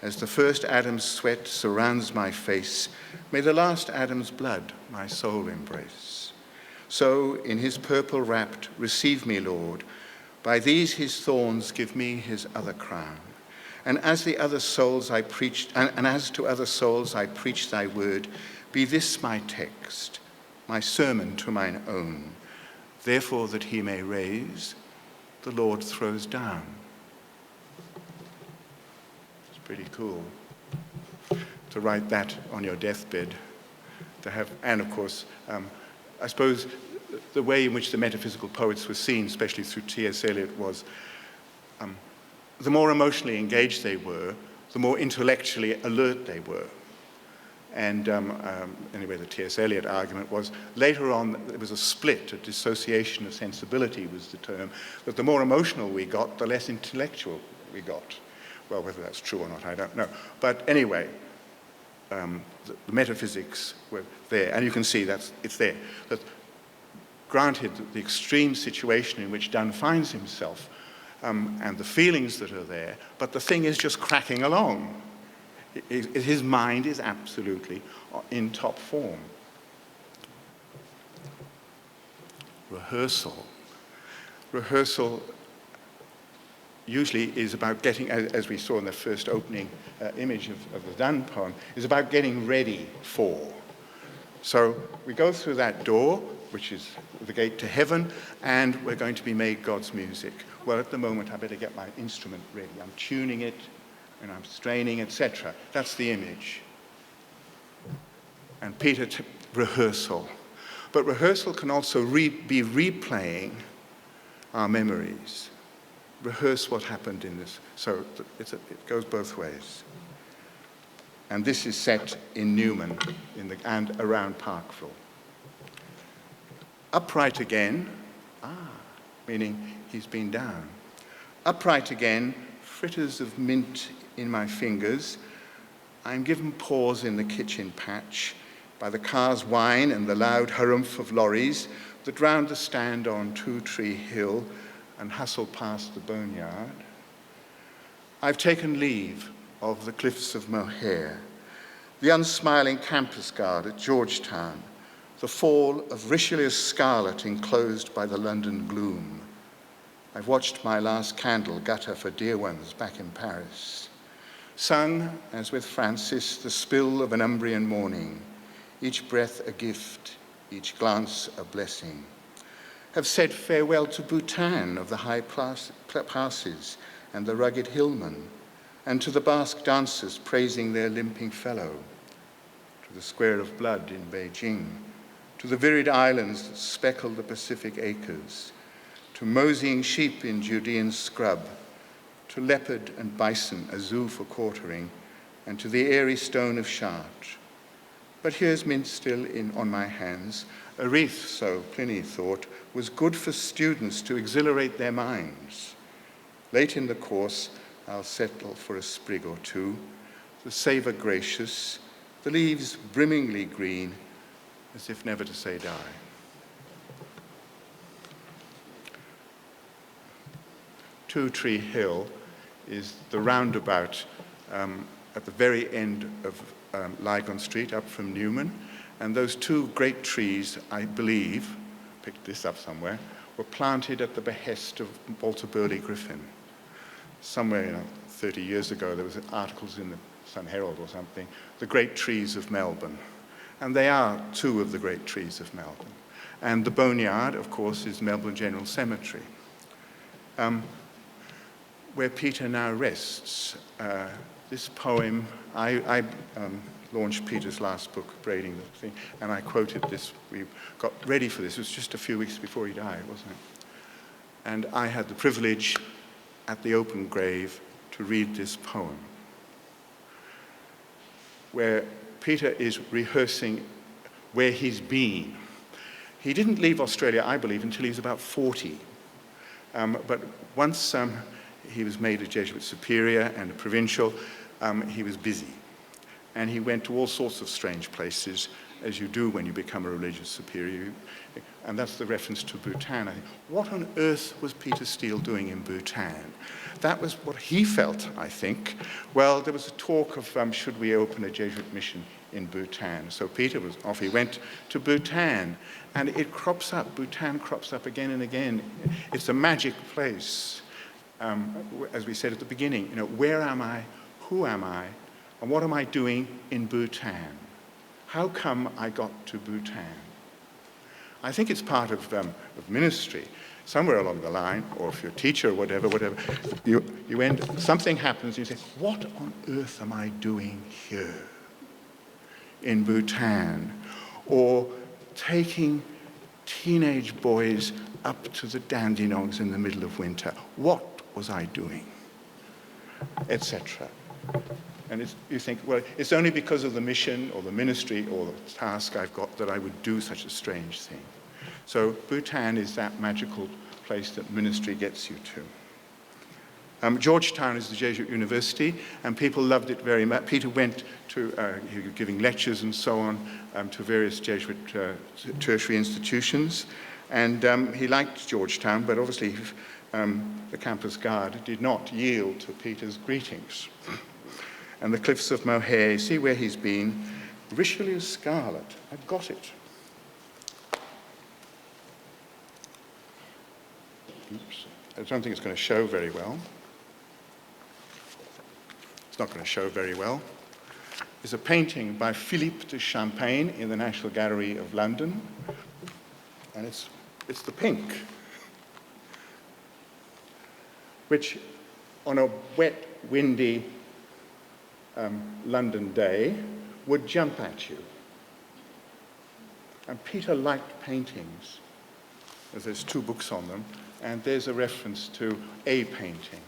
As the first Adam's sweat surrounds my face, may the last Adam's blood my soul embrace. So, in his purple wrapped, receive me, Lord. By these his thorns give me his other crown. And as the other souls I preached, and as to other souls I preach thy word, be this my text, my sermon to mine own. Therefore that he may raise, the Lord throws down. It's pretty cool to write that on your deathbed, to have, and of course, I suppose the way in which the metaphysical poets were seen, especially through T.S. Eliot, was the more emotionally engaged they were, the more intellectually alert they were. And anyway, the T.S. Eliot argument was, later on, there was a split, a dissociation of sensibility was the term, that the more emotional we got, the less intellectual we got. Well, whether that's true or not, I don't know. But anyway, the metaphysics were there, and you can see it's there. That granted the extreme situation in which Donne finds himself, and the feelings that are there, but the thing is just cracking along. His mind is absolutely in top form. Rehearsal. Rehearsal usually is about getting, as we saw in the first opening image of the Donne poem, is about getting ready for. So we go through that door, which is the gate to heaven, and we're going to be made God's music. Well, at the moment, I better get my instrument ready. I'm tuning it, and I'm straining, etc. That's the image. And Peter, rehearsal. But rehearsal can also be replaying our memories. Rehearse what happened in this. So it goes both ways. And this is set in Newman and around Parkville. Upright again, meaning he's been down. Upright again, fritters of mint in my fingers. I'm given pause in the kitchen patch by the car's whine and the loud harumph of lorries that round the stand on Two Tree Hill and hustle past the boneyard. I've taken leave of the cliffs of Moher, the unsmiling campus guard at Georgetown, the fall of Richelieu's scarlet enclosed by the London gloom. I've watched my last candle gutter for dear ones back in Paris. Sung, as with Francis, the spill of an Umbrian morning, each breath a gift, each glance a blessing. Have said farewell to Bhutan of the high passes and the rugged hillman, and to the Basque dancers praising their limping fellow, to the square of blood in Beijing, to the virid islands that speckle the Pacific acres, to moseying sheep in Judean scrub, to leopard and bison, a zoo for quartering, and to the airy stone of Chartres. But here's mint still on my hands, a wreath, so Pliny thought, was good for students to exhilarate their minds. Late in the course, I'll settle for a sprig or two, the savour gracious, the leaves brimmingly green, as if never to say die. Two Tree Hill is the roundabout at the very end of Lygon Street, up from Newman, and those two great trees, I believe, picked this up somewhere, were planted at the behest of Walter Burley Griffin. Somewhere, 30 years ago, there was articles in the Sun Herald or something, the great trees of Melbourne. And they are two of the great trees of Melbourne. And the boneyard, of course, is Melbourne General Cemetery, where Peter now rests. This poem, I launched Peter's last book, Braiding the Thing, and I quoted this. We got ready for this. It was just a few weeks before he died, wasn't it? And I had the privilege at the open grave to read this poem, where Peter is rehearsing where he's been. He didn't leave Australia, I believe, until he was about 40. But once he was made a Jesuit superior and a provincial, he was busy. And he went to all sorts of strange places, as you do when you become a religious superior. And that's the reference to Bhutan. I think, what on earth was Peter Steele doing in Bhutan? That was what he felt, I think. Well, there was a talk of should we open a Jesuit mission in Bhutan. So Peter was off. He went to Bhutan, and it crops up. Bhutan crops up again and again. It's a magic place. As we said at the beginning, where am I? Who am I? And what am I doing in Bhutan? How come I got to Bhutan? I think it's part of ministry. Somewhere along the line, or if you're a teacher or whatever, you end, something happens, and you say, what on earth am I doing here in Bhutan? Or taking teenage boys up to the Dandenongs in the middle of winter. What was I doing? Etc. And you think, well, it's only because of the mission or the ministry or the task I've got that I would do such a strange thing. So Bhutan is that magical place that ministry gets you to. Georgetown is the Jesuit university, and people loved it very much. Peter went to, he was giving lectures and so on to various Jesuit tertiary institutions, and he liked Georgetown, but obviously the campus guard did not yield to Peter's greetings. And the cliffs of Moher, see where he's been. Richelieu's scarlet, I've got it. Oops, I don't think it's going to show very well. It's not going to show very well. It's a painting by Philippe de Champagne in the National Gallery of London. And it's the pink, which on a wet, windy London day would jump at you. And Peter liked paintings. There's two books on them, and there's a reference to a painting.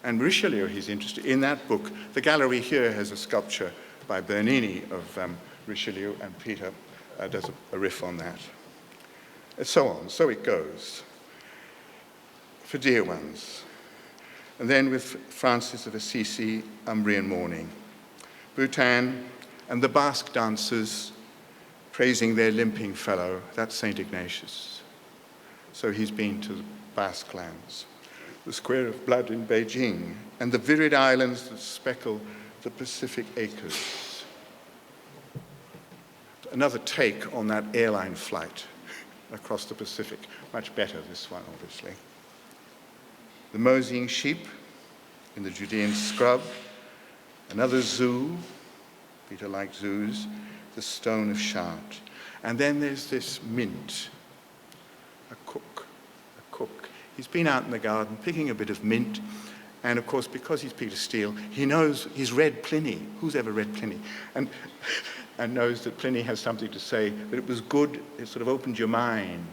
And Richelieu, he's interested in that book. The gallery here has a sculpture by Bernini of Richelieu, and Peter does a riff on that. And so on, so it goes. For dear ones. And then with Francis of Assisi, Umbrian morning. Bhutan and the Basque dancers praising their limping fellow, that's St. Ignatius. So he's been to the Basque lands. the square of blood in Beijing, and the virid islands that speckle the Pacific acres. Another take on that airline flight across the Pacific. Much better, this one, obviously. The moseying sheep in the Judean scrub, another zoo, Peter liked zoos, the stone of Chartres. And then there's this mint, a cook. He's been out in the garden picking a bit of mint, and of course, because he's Peter Steele, he knows, he's read Pliny. Who's ever read Pliny? And knows that Pliny has something to say, that it was good, it sort of opened your mind.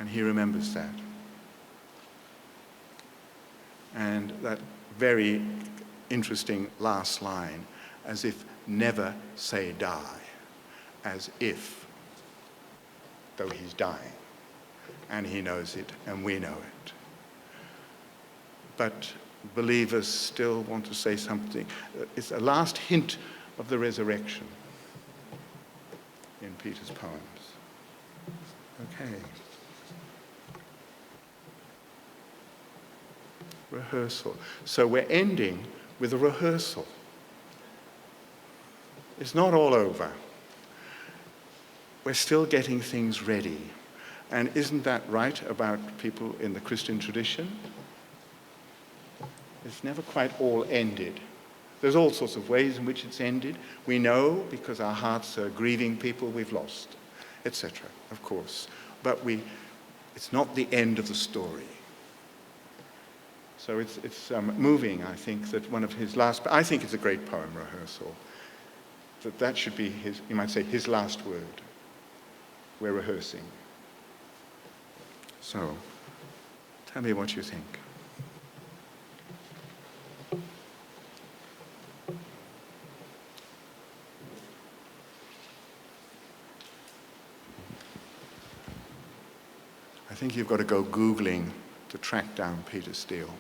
And he remembers that. And that very interesting last line, as if never say die, as if, though he's dying, and he knows it, and we know it. But believers still want to say something. It's a last hint of the resurrection in Peter's poems. Okay. Rehearsal. So we're ending with a rehearsal. It's not all over. We're still getting things ready. And isn't that right about people in the Christian tradition? It's never quite all ended. There's all sorts of ways in which it's ended. We know because our hearts are grieving people we've lost, etc., of course. But it's not the end of the story. So it's moving, I think, that one of his last, I think it's a great poem, Rehearsal, that should be his, you might say, his last word. We're rehearsing. So, tell me what you think. I think you've got to go Googling to track down Peter Steele.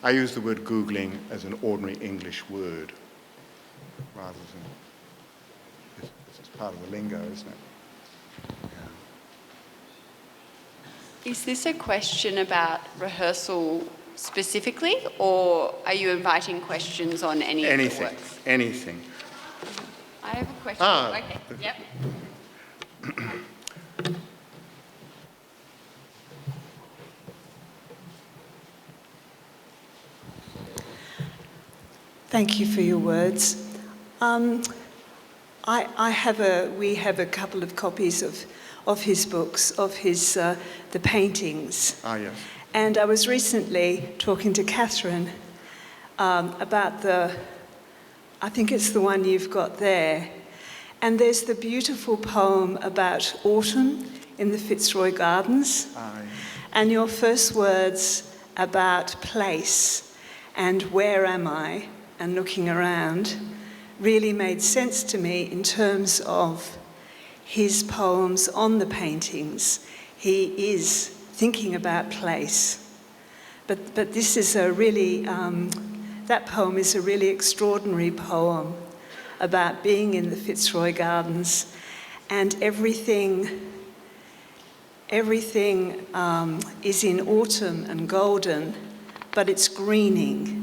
I use the word Googling as an ordinary English word, rather than, it's part of the lingo, isn't it? Yeah. Is this a question about rehearsal specifically, or are you inviting questions on any of the works? Anything. I have a question. Okay, yep. Thank you for your words. We have a couple of copies of his books, of his the paintings. Ah, yes. And I was recently talking to Catherine about I think it's the one you've got there. And there's the beautiful poem about autumn in the Fitzroy Gardens. Ah, yes. And your first words about place and where am I, and looking around, really made sense to me in terms of his poems on the paintings. He is thinking about place. But this is a really, that poem is a really extraordinary poem about being in the Fitzroy Gardens, and everything is in autumn and golden, but it's greening.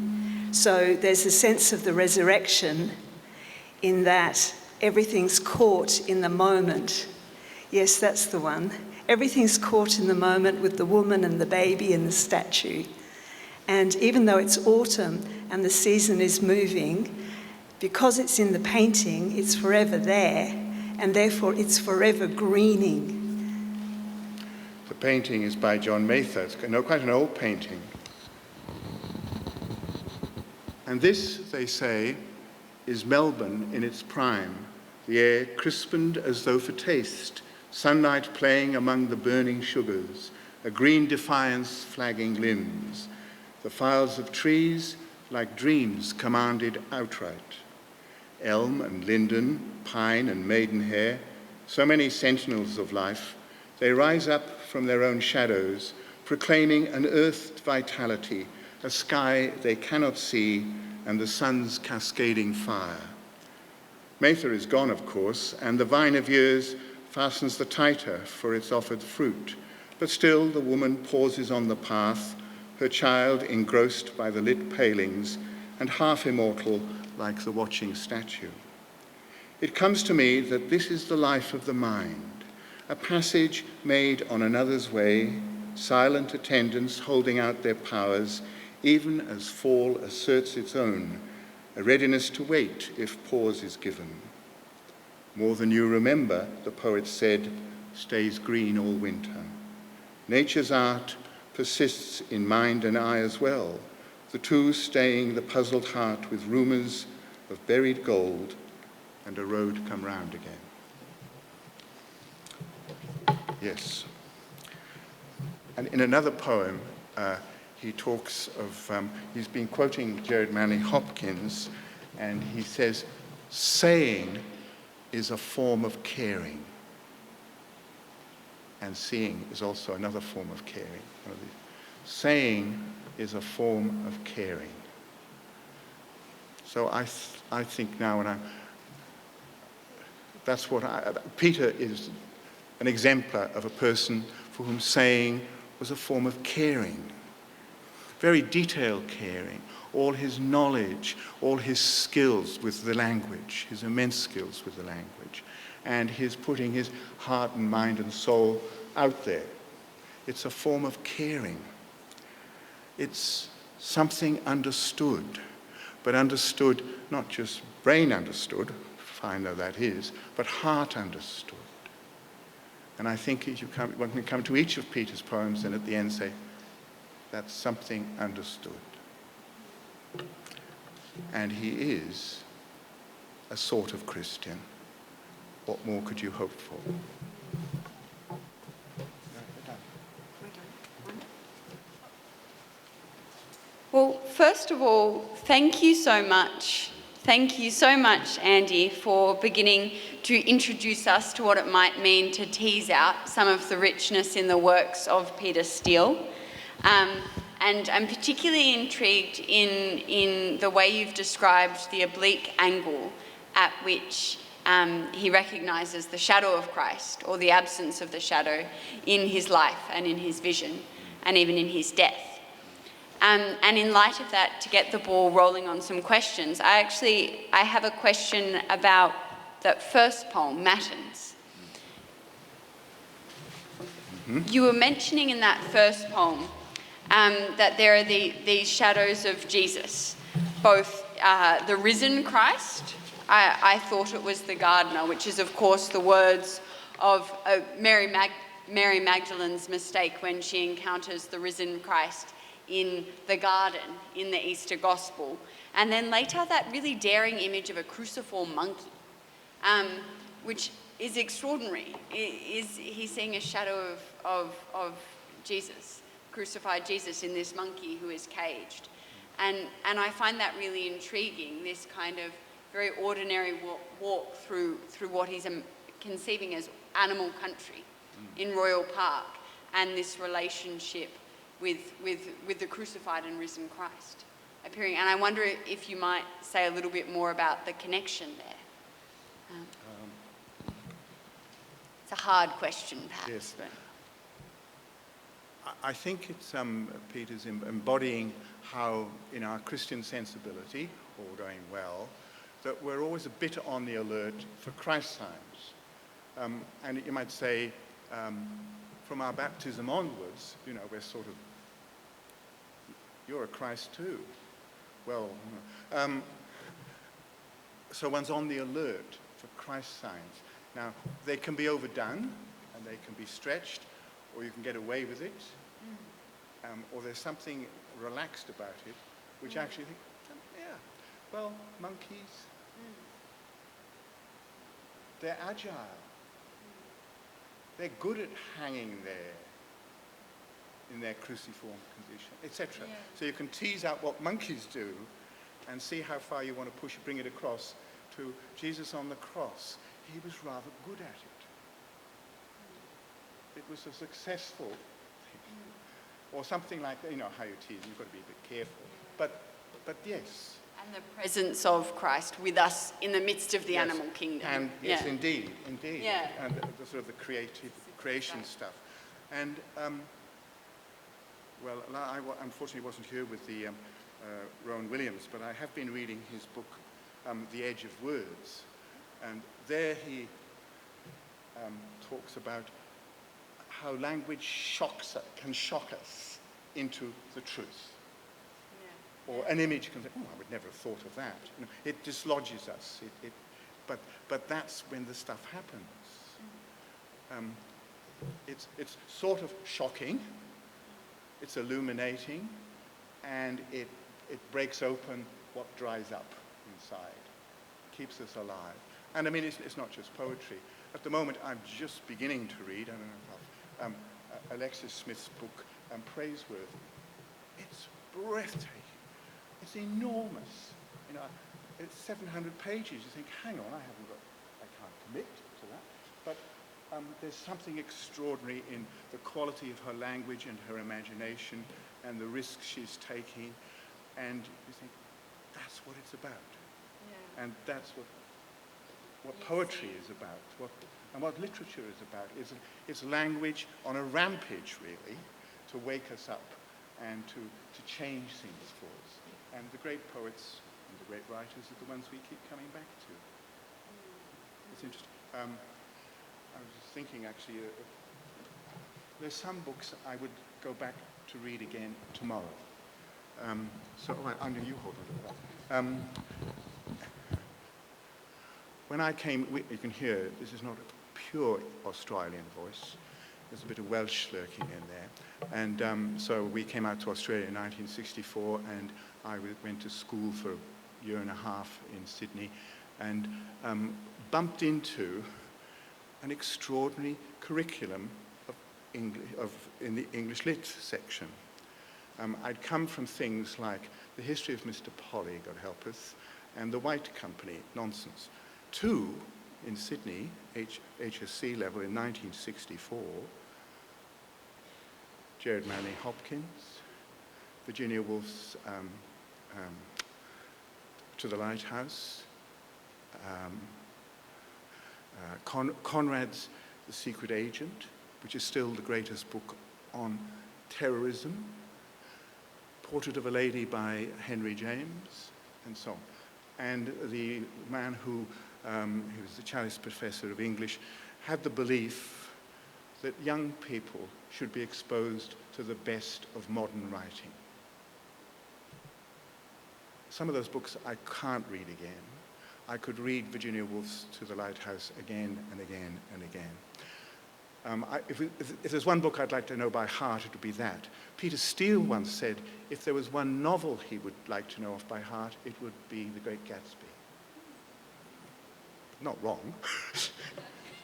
So there's a sense of the resurrection in that everything's caught in the moment. Yes, that's the one. Everything's caught in the moment with the woman and the baby and the statue. And even though it's autumn and the season is moving, because it's in the painting, it's forever there, and therefore it's forever greening. The painting is by John Mather. It's quite an old painting. And this, they say, is Melbourne in its prime, the air crispened as though for taste, sunlight playing among the burning sugars, a green defiance flagging limbs, the files of trees like dreams commanded outright. Elm and linden, pine and maidenhair, so many sentinels of life, they rise up from their own shadows, proclaiming an earthed vitality, a sky they cannot see, and the sun's cascading fire. Mather is gone, of course, and the vine of years fastens the tighter for its offered fruit, But still the woman pauses on the path, her child engrossed by the lit palings and half immortal like the watching statue. It comes to me that this is the life of the mind, a passage made on another's way, silent attendants holding out their powers, even as fall asserts its own, a readiness to wait if pause is given. More than you remember, the poet said, stays green all winter. Nature's art persists in mind and eye as well, the two staying the puzzled heart with rumours of buried gold and a road come round again. Yes. And in another poem, he talks of, he's been quoting Gerard Manley Hopkins, and he says, saying is a form of caring. And seeing is also another form of caring. Saying is a form of caring. So I think now, Peter is an exemplar of a person for whom saying was a form of caring. Very detailed caring. All his knowledge, all his skills with the language, his immense skills with the language, and his putting his heart and mind and soul out there. It's a form of caring. It's something understood, but understood, not just brain understood, fine though that is, but heart understood. And I think when we come to each of Peter's poems, and at the end say, that's something understood. And he is a sort of Christian. What more could you hope for? Well, first of all, thank you so much. Thank you so much, Andy, for beginning to introduce us to what it might mean to tease out some of the richness in the works of Peter Steele. And I'm particularly intrigued in the way you've described the oblique angle at which he recognises the shadow of Christ, or the absence of the shadow, in his life and in his vision, and even in his death. And in light of that, to get the ball rolling on some questions, I have a question about that first poem, Matins. Mm-hmm. You were mentioning in that first poem that there are these shadows of Jesus, both the risen Christ. I thought it was the gardener, which is, of course, the words of Mary Magdalene's mistake when she encounters the risen Christ in the garden in the Easter Gospel. And then later, that really daring image of a cruciform monkey, which is extraordinary. He's seeing a shadow of Jesus, crucified Jesus, in this monkey who is caged. And I find that really intriguing, this kind of very ordinary walk through what he's conceiving as animal country in Royal Park, and this relationship with the crucified and risen Christ appearing. And I wonder if you might say a little bit more about the connection there. It's a hard question, perhaps. Yes. But I think it's Peter's embodying how, in our Christian sensibility, all going well, that we're always a bit on the alert for Christ signs. And you might say, from our baptism onwards, we're sort of, you're a Christ too. Well, so one's on the alert for Christ signs. Now, they can be overdone, and they can be stretched, or you can get away with it, or there's something relaxed about it, which actually think, yeah, well, monkeys, they're agile. They're good at hanging there in their cruciform condition, etc. Yeah. So you can tease out what monkeys do and see how far you want to push, bring it across to Jesus on the cross. He was rather good at it. It was a successful thing. Or something like, how you tease, you've got to be a bit careful. But yes. And the presence of Christ with us in the midst of the animal kingdom. And yes, indeed. Yeah. And the sort of the creation stuff. And, well, unfortunately wasn't here with the Rowan Williams, but I have been reading his book, The Edge of Words. And there he talks about how language can shock us into the truth. Yeah. Or an image can say, oh, I would never have thought of that. You know, it dislodges us. But that's when the stuff happens. It's sort of shocking, it's illuminating, and it breaks open what dries up inside, keeps us alive. And I mean, it's not just poetry. At the moment, I'm just beginning to read, I don't know if Alexis Smith's book, Praiseworthy. It's breathtaking. It's enormous. You know, it's 700 pages. You think, hang on, I can't commit to that. But there's something extraordinary in the quality of her language and her imagination and the risks she's taking. And you think, that's what it's about. Yeah. And that's what poetry is about, what literature is about. It's language on a rampage, really, to wake us up and to change things for us. And the great poets and the great writers are the ones we keep coming back to. It's interesting. I was just thinking, actually, there's some books I would go back to read again tomorrow. I know you hold on to that. When I came, you can hear, this is not a pure Australian voice. There's a bit of Welsh lurking in there. And so we came out to Australia in 1964, and I went to school for a year and a half in Sydney, and bumped into an extraordinary curriculum in the English Lit section. I'd come from things like the history of Mr. Polly, God help us, and the White Company, nonsense, to, in Sydney, HSC level in 1964, Gerard Manley Hopkins, Virginia Woolf's To the Lighthouse, Conrad's The Secret Agent, which is still the greatest book on terrorism, Portrait of a Lady by Henry James, and so on. And the man who was the Chalice Professor of English, had the belief that young people should be exposed to the best of modern writing. Some of those books I can't read again. I could read Virginia Woolf's To the Lighthouse again and again and again. If there's one book I'd like to know by heart, it would be that. Peter Steele once said, if there was one novel he would like to know off by heart, it would be The Great Gatsby. Not wrong.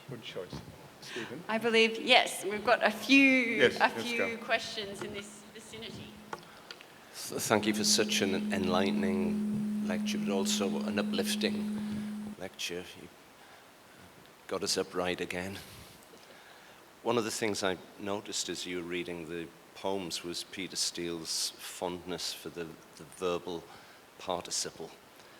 Good choice. Stephen? I believe, yes, we've got a few go. questions in this vicinity. Thank you for such an enlightening lecture, but also an uplifting lecture. You got us upright again. One of the things I noticed as you were reading the poems was Peter Steele's fondness for the verbal participle.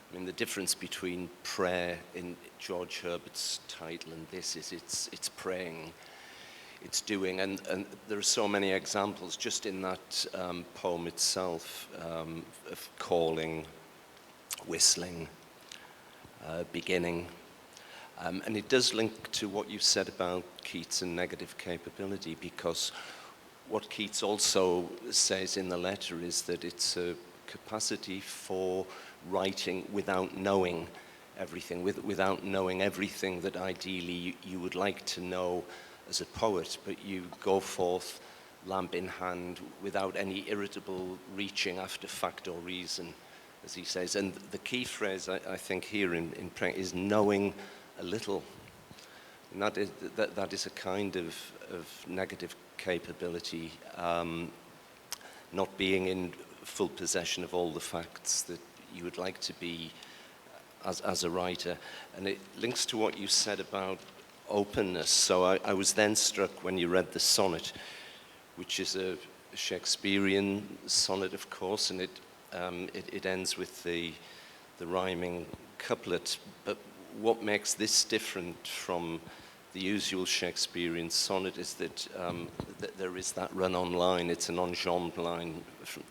I mean, the difference between prayer in George Herbert's title and this is it's praying, it's doing, and there are so many examples just in that poem itself of calling, whistling, beginning. And it does link to what you said about Keats and negative capability, because what Keats also says in the letter is that it's a capacity for writing without knowing everything, without knowing everything that ideally you would like to know as a poet, but you go forth lamp in hand without any irritable reaching after fact or reason, as he says. And the key phrase I think here in praying is knowing a little. And that is a kind of negative capability, not being in full possession of all the facts that you would like to be as a writer. And it links to what you said about openness. So I was then struck when you read the sonnet, which is a Shakespearean sonnet, of course, and it ends with the rhyming couplet. But what makes this different from the usual Shakespearean sonnet is that, that there is that run-on line. It's an enjambed line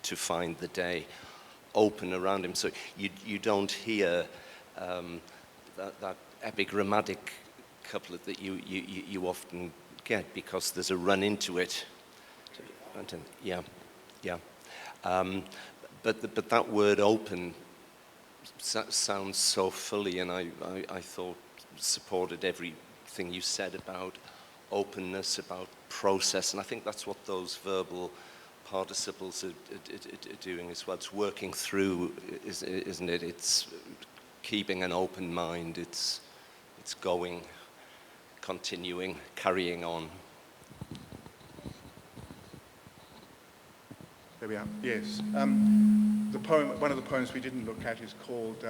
to find the day open around him. So you don't hear that epigrammatic couplet that you often get, because there's a run into it. Yeah. But that word open sounds so fully, and I thought supported everything you said about openness, about process, and I think that's what those verbal participles are doing as well. It's working through, isn't it? It's keeping an open mind. It's going, continuing, carrying on. There we are. Yes. The poem, one of the poems we didn't look at, is called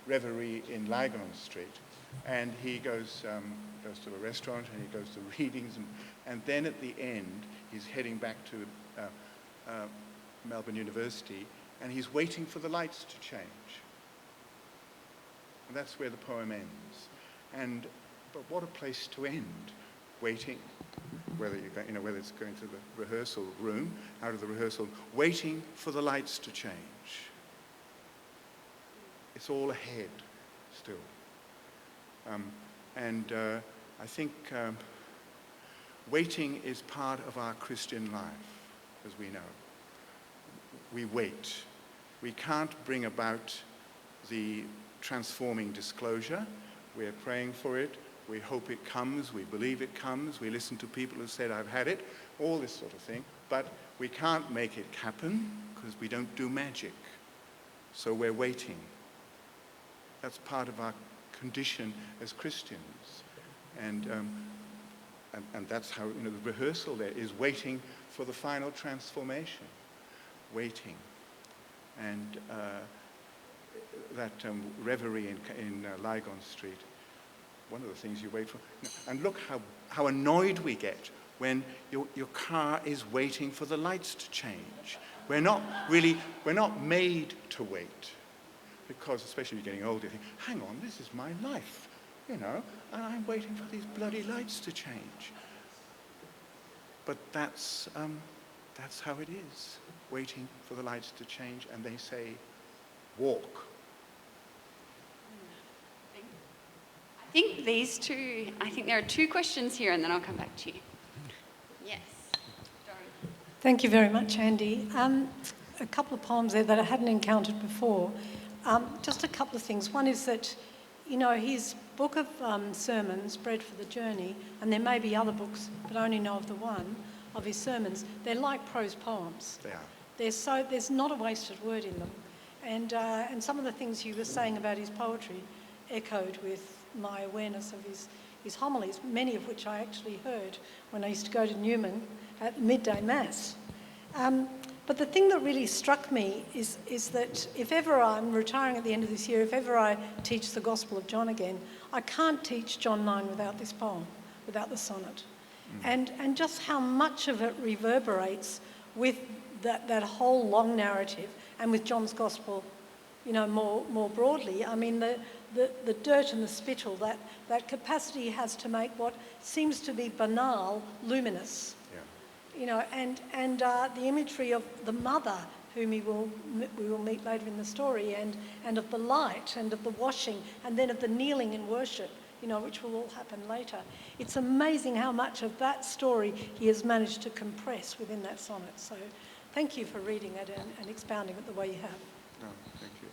Reverie in Lygon Street, and he goes to a restaurant and he goes to readings, and then at the end he's heading back to Melbourne University, and he's waiting for the lights to change. And that's where the poem ends. But what a place to end, waiting. Whether it's going to the rehearsal room, out of the rehearsal, waiting for the lights to change. It's all ahead still. I think waiting is part of our Christian life, as we know. We wait. We can't bring about the transforming disclosure. We're praying for it. We hope it comes, we believe it comes, we listen to people who said, I've had it, all this sort of thing. But we can't make it happen because we don't do magic. So we're waiting. That's part of our condition as Christians. And that's how, the rehearsal there is waiting for the final transformation. Waiting. And that reverie in Lygon Street, one of the things you wait for. And look how annoyed we get when your car is waiting for the lights to change. We're not made to wait, because especially if you're getting older, you think, hang on, this is my life, and I'm waiting for these bloody lights to change. But that's how it is, waiting for the lights to change, and they say, walk. I think there are two questions here, and then I'll come back to you. Yes. Thank you very much, Andy. A couple of poems there that I hadn't encountered before. Just a couple of things. One is that, his book of sermons, Bread for the Journey, and there may be other books, but I only know of the one, of his sermons, they're like prose poems. They are. There's not a wasted word in them. And some of the things you were saying about his poetry echoed with my awareness of his homilies, many of which I actually heard when I used to go to Newman at midday mass. But the thing that really struck me is that if ever I'm retiring at the end of this year, if ever I teach the Gospel of John again, I can't teach John 9 without this poem, without the sonnet. And just how much of it reverberates with that whole long narrative, and with John's Gospel, more broadly. I mean, the dirt and the spittle, that capacity he has to make what seems to be banal luminous. Yeah. And the imagery of the mother, whom we will meet later in the story, and of the light, and of the washing, and then of the kneeling in worship, which will all happen later. It's amazing how much of that story he has managed to compress within that sonnet. So thank you for reading it and expounding it the way you have. No, thank you.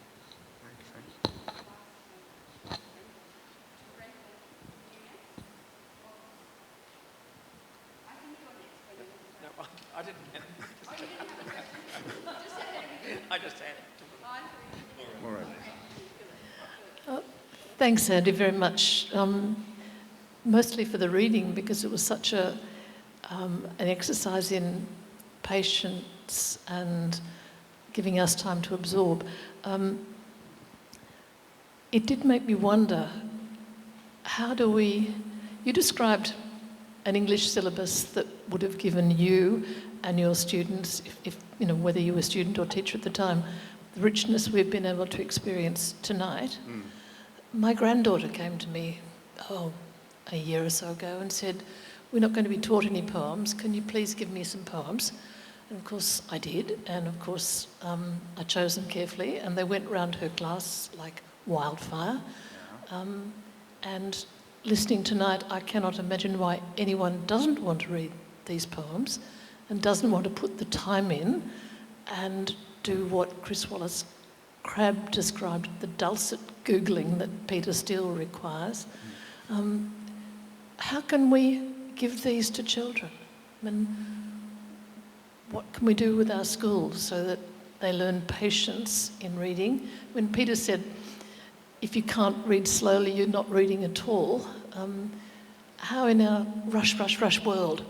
I didn't. I just had it. All right. Thanks, Andy, very much. Mostly for the reading, because it was such an exercise in patience and giving us time to absorb. It did make me wonder, you described an English syllabus that would have given you and your students, if whether you were a student or teacher at the time, the richness we've been able to experience tonight. My granddaughter came to me, a year or so ago and said, we're not going to be taught any poems, can you please give me some poems? And of course I did, and of course I chose them carefully, and they went round her class like wildfire. And listening tonight, I cannot imagine why anyone doesn't want to read these poems and doesn't want to put the time in and do what Chris Wallace Crabb described, the dulcet Googling that Peter Steele requires. How can we give these to children? I mean, what can we do with our schools so that they learn patience in reading? When Peter said, if you can't read slowly, you're not reading at all, how in our rush world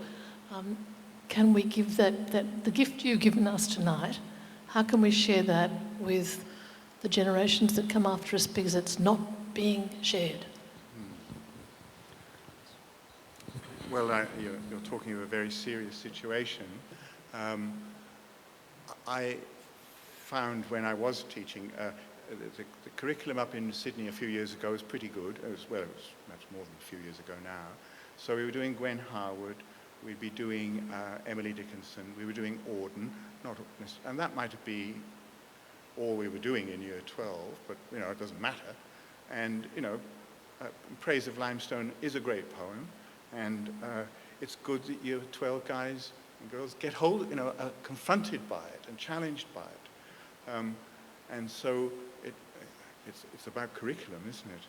can we give that the gift you've given us tonight, how can we share that with the generations that come after us, because it's not being shared? Well, you're talking of a very serious situation. I found when I was teaching, the curriculum up in Sydney a few years ago was pretty good. It was much more than a few years ago now. So we were doing Gwen Harwood, we'd be doing Emily Dickinson, we were doing Auden, and that might be all we were doing in year 12, but it doesn't matter. And Praise of Limestone is a great poem, and it's good that year 12 guys and girls get hold, are confronted by it and challenged by it. And so it's about curriculum, isn't it?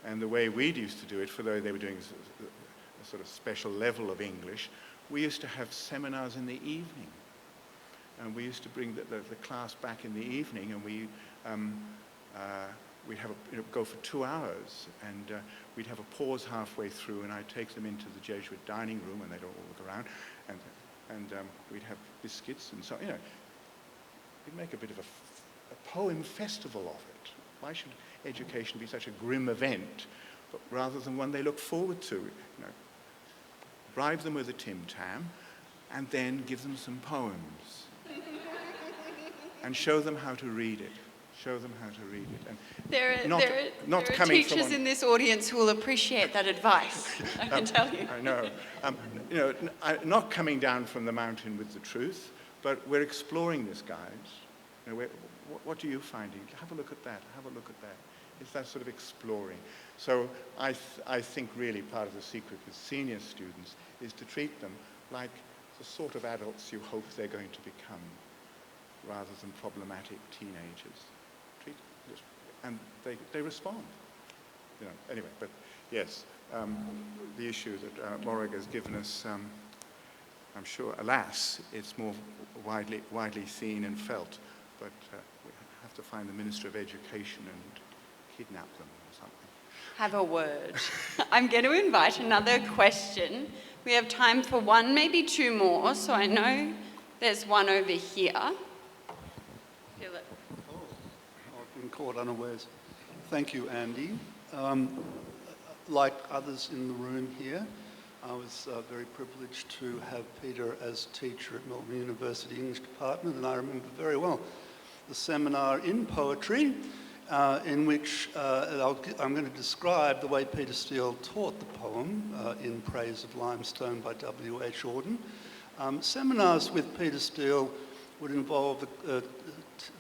And the way we used to do it, for though they were doing a sort of special level of English, we used to have seminars in the evening. And we used to bring the class back in the evening, and we'd have go for 2 hours, and we'd have a pause halfway through, and I'd take them into the Jesuit dining room, and they'd all look around, and we'd have biscuits, and so we'd make a bit of a poem festival of it. Why should education be such a grim event, but rather than one they look forward to? Bribe them with a Tim Tam, and then give them some poems, and show them how to read it. Show them how to read it. And there are teachers in this audience who will appreciate that advice, I can tell you. I know. Not coming down from the mountain with the truth, but we're exploring this, guys. What are you finding? Have a look at that. Have a look at that. It's that sort of exploring. So I think really part of the secret with senior students is to treat them like the sort of adults you hope they're going to become, rather than problematic teenagers. And they respond. Anyway, but yes, the issue that Morag has given us, I'm sure, alas, it's more widely seen and felt, but we have to find the Minister of Education and kidnap them or something. Have a word. I'm going to invite another question. We have time for one, maybe two more, so I know there's one over here. Feel it. I've been caught unawares. Thank you, Andy. Like others in the room here, I was very privileged to have Peter as teacher at Melbourne University English Department, and I remember very well the seminar in poetry in which I'm going to describe the way Peter Steele taught the poem in Praise of Limestone by W.H. Auden. Seminars with Peter Steele would involve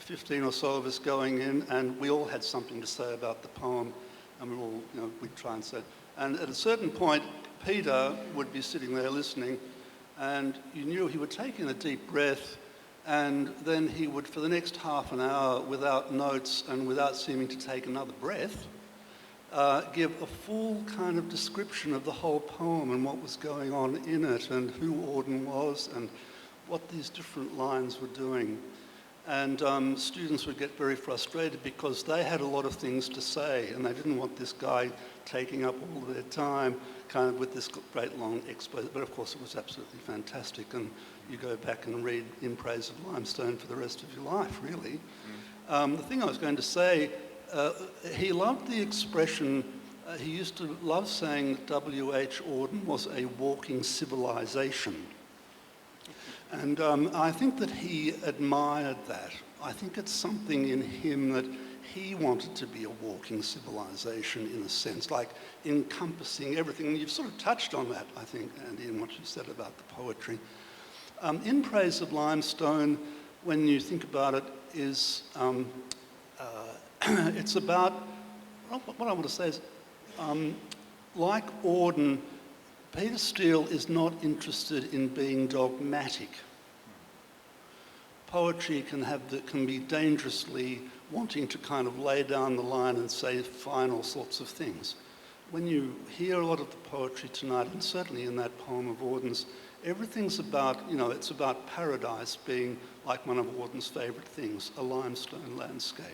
15 or so of us going in, and we all had something to say about the poem, and we'd try and say. And at a certain point, Peter would be sitting there listening, and you knew he would take in a deep breath, and then he would, for the next half an hour, without notes and without seeming to take another breath, give a full kind of description of the whole poem and what was going on in it, and who Auden was, and what these different lines were doing. And students would get very frustrated because they had a lot of things to say, and they didn't want this guy taking up all of their time kind of with this great long expose. But of course it was absolutely fantastic, and you go back and read In Praise of Limestone for the rest of your life, really. The thing I was going to say, he loved the expression, he used to love saying that W.H. Auden was a walking civilization. And I think that he admired that. I think it's something in him that he wanted to be a walking civilization in a sense, like encompassing everything. And you've sort of touched on that, I think, Andy, in what you said about the poetry. In Praise of Limestone, when you think about it, is it's about, what I want to say is, like Auden, Peter Steele is not interested in being dogmatic. Poetry can be dangerously wanting to kind of lay down the line and say final sorts of things. When you hear a lot of the poetry tonight, and certainly in that poem of Auden's, everything's about, it's about paradise being like one of Auden's favourite things, a limestone landscape.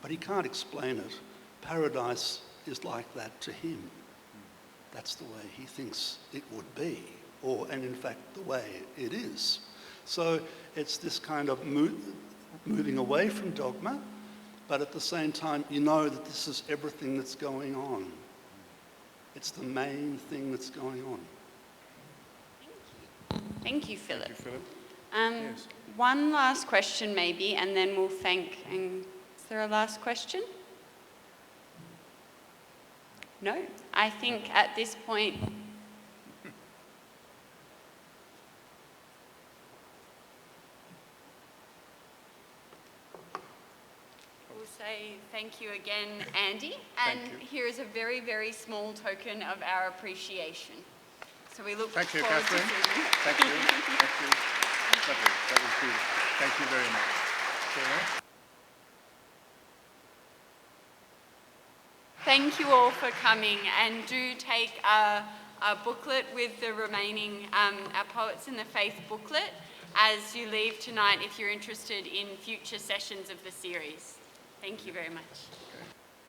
But he can't explain it. Paradise is like that to him. That's the way he thinks it would be, and in fact the way it is. So it's this kind of moving away from dogma, but at the same time, you know that this is everything that's going on. It's the main thing that's going on. Thank you, Philip. Thank you, Philip. Yes. One last question maybe, and then we'll thank. Is there a last question? No, I think at this point, we'll say thank you again, Andy, and here is a very, very small token of our appreciation. So we look Thank you, forward Catherine. to seeing you. Thank you. Thank you. Lovely. That was good. Thank you very much. Thank you all for coming, and do take a booklet with the remaining, our Poets in the Faith booklet, as you leave tonight if you're interested in future sessions of the series. Thank you very much.